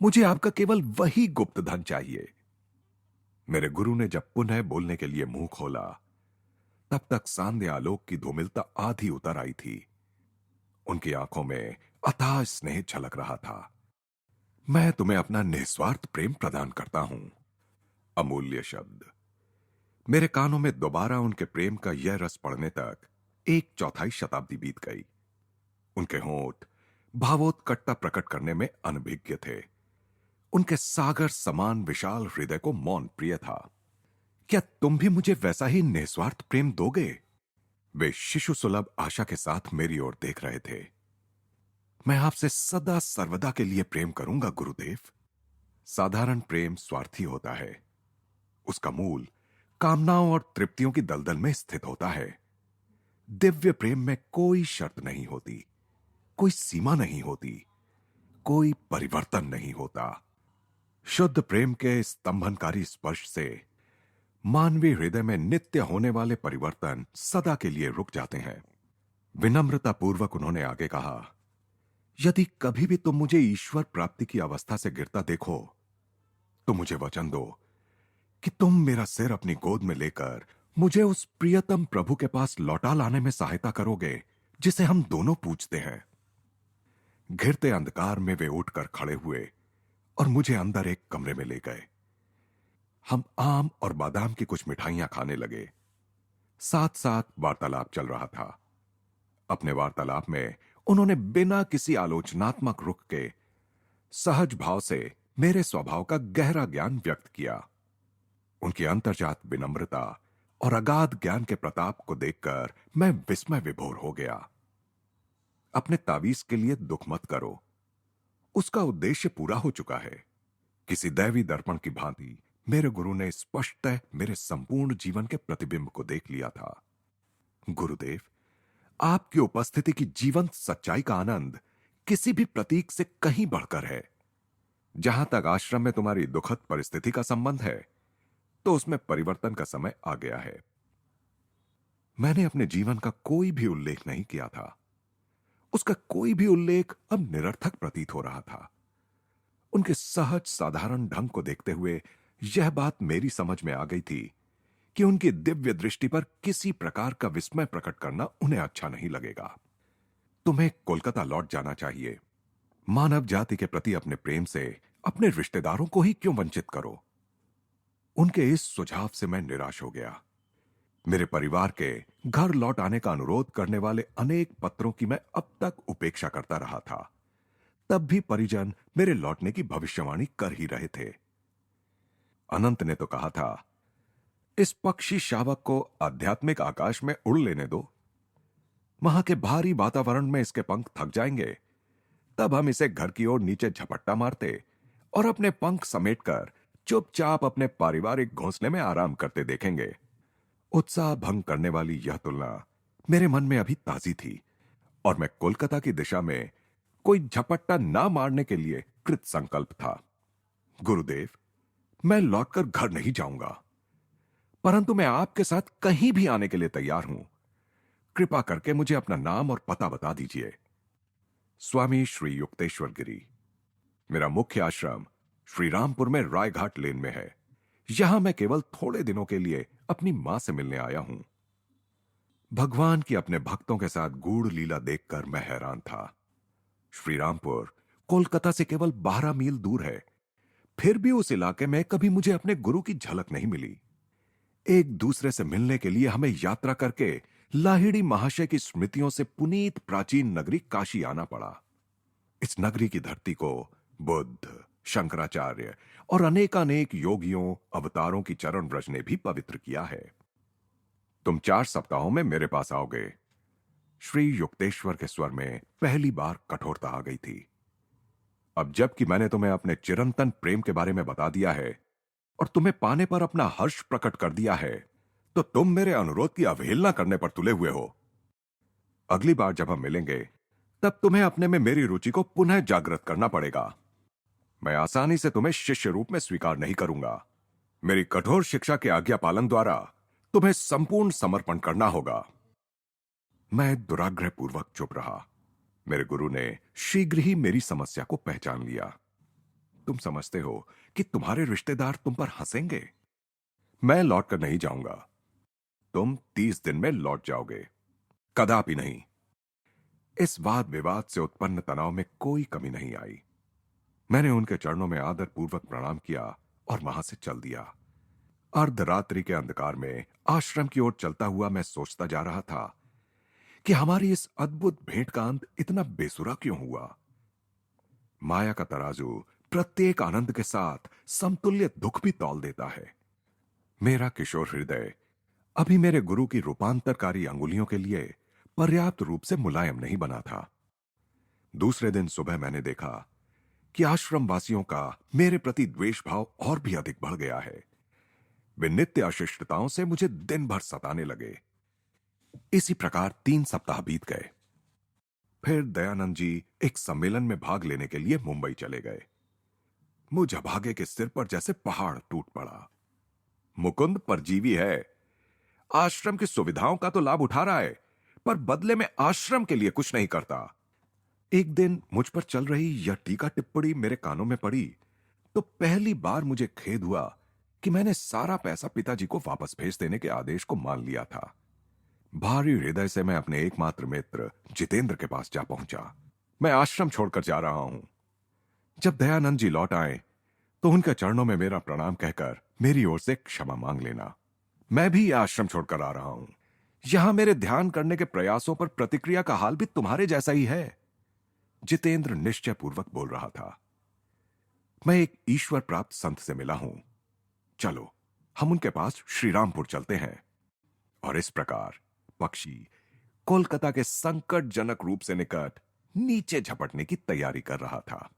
मुझे आपका केवल वही गुप्त धन चाहिए। मेरे गुरु ने जब पुनः बोलने के लिए मुंह खोला, तब तक सांध्य आलोक की धूमिलता आधी उतर आई थी। उनकी आंखों में अथाह स्नेह झलक रहा था। मैं तुम्हें अपना निस्वार्थ प्रेम प्रदान करता हूं। अमूल्य शब्द। मेरे कानों में दोबारा उनके प्रेम का यह रस पड़ने तक एक चौथाई शताब्दी बीत गई। उनके होंठ भावोत्कटता प्रकट करने में अनभिज्ञ थे। उनके सागर समान विशाल हृदय को मौन प्रिय था। क्या तुम भी मुझे वैसा ही निस्वार्थ प्रेम दोगे? वे शिशु सुलभ आशा के साथ मेरी ओर देख रहे थे। मैं आपसे सदा सर्वदा के लिए प्रेम करूंगा गुरुदेव। साधारण प्रेम स्वार्थी होता है। उसका मूल कामनाओं और तृप्तियों की दलदल में स्थित होता है। दिव्य प्रेम में कोई शर्त नहीं होती, कोई सीमा नहीं होती, कोई परिवर्तन नहीं होता। शुद्ध प्रेम के स्तंभनकारी स्पर्श से मानवीय हृदय में नित्य होने वाले परिवर्तन सदा के लिए रुक जाते हैं। विनम्रता पूर्वक उन्होंने आगे कहा, यदि कभी भी तुम मुझे ईश्वर प्राप्ति की अवस्था से गिरता देखो तो मुझे वचन दो कि तुम मेरा सिर अपनी गोद में लेकर मुझे उस प्रियतम प्रभु के पास लौटा लाने में सहायता करोगे जिसे हम दोनों पूजते हैं। घिरते अंधकार में वे उठकर खड़े हुए और मुझे अंदर एक कमरे में ले गए। हम आम और बादाम की कुछ मिठाइयां खाने लगे। साथ साथ वार्तालाप चल रहा था। अपने वार्तालाप में उन्होंने बिना किसी आलोचनात्मक रुख के सहज भाव से मेरे स्वभाव का गहरा ज्ञान व्यक्त किया। उनकी अंतर्जात विनम्रता और अगाध ज्ञान के प्रताप को देखकर मैं विस्मय विभोर हो गया। अपने तावीज के लिए दुख मत करो, उसका उद्देश्य पूरा हो चुका है। किसी दैवी दर्पण की भांति मेरे गुरु ने स्पष्टतः मेरे संपूर्ण जीवन के प्रतिबिंब को देख लिया था। गुरुदेव, आपकी उपस्थिति की जीवंत सच्चाई का आनंद किसी भी प्रतीक से कहीं बढ़कर है। जहां तक आश्रम में तुम्हारी दुखद परिस्थिति का संबंध है, तो उसमें परिवर्तन का समय आ गया है। मैंने अपने जीवन का कोई भी उल्लेख नहीं किया था। उसका कोई भी उल्लेख अब निरर्थक प्रतीत हो रहा था। उनके सहज साधारण ढंग को देखते हुए यह बात मेरी समझ में आ गई थी कि उनकी दिव्य दृष्टि पर किसी प्रकार का विस्मय प्रकट करना उन्हें अच्छा नहीं लगेगा। तुम्हें कोलकाता लौट जाना चाहिए। मानव जाति के प्रति अपने प्रेम से अपने रिश्तेदारों को ही क्यों वंचित करो? उनके इस सुझाव से मैं निराश हो गया। मेरे परिवार के घर लौट आने का अनुरोध करने वाले अनेक पत्रों की मैं अब तक उपेक्षा करता रहा था। तब भी परिजन मेरे लौटने की भविष्यवाणी कर ही रहे थे। अनंत ने तो कहा था, इस पक्षी शावक को आध्यात्मिक आकाश में उड़ लेने दो। वहां के भारी वातावरण में इसके पंख थक जाएंगे। तब हम इसे घर की ओर नीचे झपट्टा मारते और अपने पंख समेटकर चुपचाप अपने पारिवारिक घोंसले में आराम करते देखेंगे। उत्साह भंग करने वाली यह तुलना मेरे मन में अभी ताजी थी और मैं कोलकाता की दिशा में कोई झपट्टा ना मारने के लिए कृत संकल्प था। गुरुदेव, मैं लौटकर घर नहीं जाऊंगा, परंतु मैं आपके साथ कहीं भी आने के लिए तैयार हूं। कृपा करके मुझे अपना नाम और पता बता दीजिए। स्वामी श्री युक्तेश्वर गिरी। मेरा मुख्य आश्रम श्री रामपुर में रायघाट लेन में है। यहां मैं केवल थोड़े दिनों के लिए अपनी मां से मिलने आया हूं। भगवान की अपने भक्तों के साथ गूढ़ लीला देखकर मैं हैरान था। श्री रामपुर कोलकाता से केवल 12 मील दूर है, फिर भी उस इलाके में कभी मुझे अपने गुरु की झलक नहीं मिली। एक दूसरे से मिलने के लिए हमें यात्रा करके लाहिड़ी महाशय की स्मृतियों से पुनीत प्राचीन नगरी काशी आना पड़ा। इस नगरी की धरती को बुद्ध, शंकराचार्य और अनेकानेक योगियों, अवतारों की चरण व्रज ने भी पवित्र किया है। तुम 4 सप्ताहों में मेरे पास आओगे। श्री युक्तेश्वर के स्वर में पहली बार कठोरता आ गई थी। अब जबकि मैंने तुम्हें अपने चिरंतन प्रेम के बारे में बता दिया है और तुम्हें पाने पर अपना हर्ष प्रकट कर दिया है, तो तुम मेरे अनुरोध की अवहेलना करने पर तुले हुए हो। अगली बार जब हम मिलेंगे, तब तुम्हें अपने में मेरी रुचि को पुनः जागृत करना पड़ेगा। मैं आसानी से तुम्हें शिष्य रूप में स्वीकार नहीं करूंगा। मेरी कठोर शिक्षा के आज्ञा पालन द्वारा तुम्हें संपूर्ण समर्पण करना होगा। मैं दुराग्रह पूर्वक चुप रहा। मेरे गुरु ने शीघ्र ही मेरी समस्या को पहचान लिया। तुम समझते हो कि तुम्हारे रिश्तेदार तुम पर हंसेंगे। मैं लौट कर नहीं जाऊंगा। तुम 30 दिन में लौट जाओगे। कदापि नहीं। इस वाद विवाद से उत्पन्न तनाव में कोई कमी नहीं आई। मैंने उनके चरणों में आदर पूर्वक प्रणाम किया और वहां से चल दिया। अर्धरात्रि के अंधकार में आश्रम की ओर चलता हुआ मैं सोचता जा रहा था कि हमारी इस अद्भुत भेंट का अंत इतना बेसुरा क्यों हुआ। माया का तराजू प्रत्येक आनंद के साथ समतुल्य दुख भी तौल देता है। मेरा किशोर हृदय अभी मेरे गुरु की रूपांतरकारी अंगुलियों के लिए पर्याप्त रूप से मुलायम नहीं बना था। दूसरे दिन सुबह मैंने देखा कि आश्रम वासियों का मेरे प्रति द्वेष भाव और भी अधिक बढ़ गया है। वे नित्य अशिष्टताओं से मुझे दिन भर सताने लगे। इसी प्रकार 3 सप्ताह बीत गए। फिर दयानंद जी एक सम्मेलन में भाग लेने के लिए मुंबई चले गए। मुझ अभागे के सिर पर जैसे पहाड़ टूट पड़ा। मुकुंद परजीवी है, आश्रम की सुविधाओं का तो लाभ उठा रहा है, पर बदले में आश्रम के लिए कुछ नहीं करता। एक दिन मुझ पर चल रही यह टीका टिप्पणी मेरे कानों में पड़ी तो पहली बार मुझे खेद हुआ कि मैंने सारा पैसा पिताजी को वापस भेज देने के आदेश को मान लिया था। भारी हृदय से मैं अपने एकमात्र मित्र जितेंद्र के पास जा पहुंचा। मैं आश्रम छोड़कर जा रहा हूं। जब दयानंद जी लौट आए तो उनके चरणों में मेरा प्रणाम कहकर मेरी ओर से क्षमा मांग लेना। मैं भी यह आश्रम छोड़कर आ रहा हूं। यहां मेरे ध्यान करने के प्रयासों पर प्रतिक्रिया का हाल भी तुम्हारे जैसा ही है। जितेंद्र निश्चय पूर्वक बोल रहा था। मैं एक ईश्वर प्राप्त संत से मिला हूं, चलो हम उनके पास श्रीरामपुर चलते हैं। और इस प्रकार पक्षी कोलकाता के संकटजनक रूप से निकट नीचे झपटने की तैयारी कर रहा था।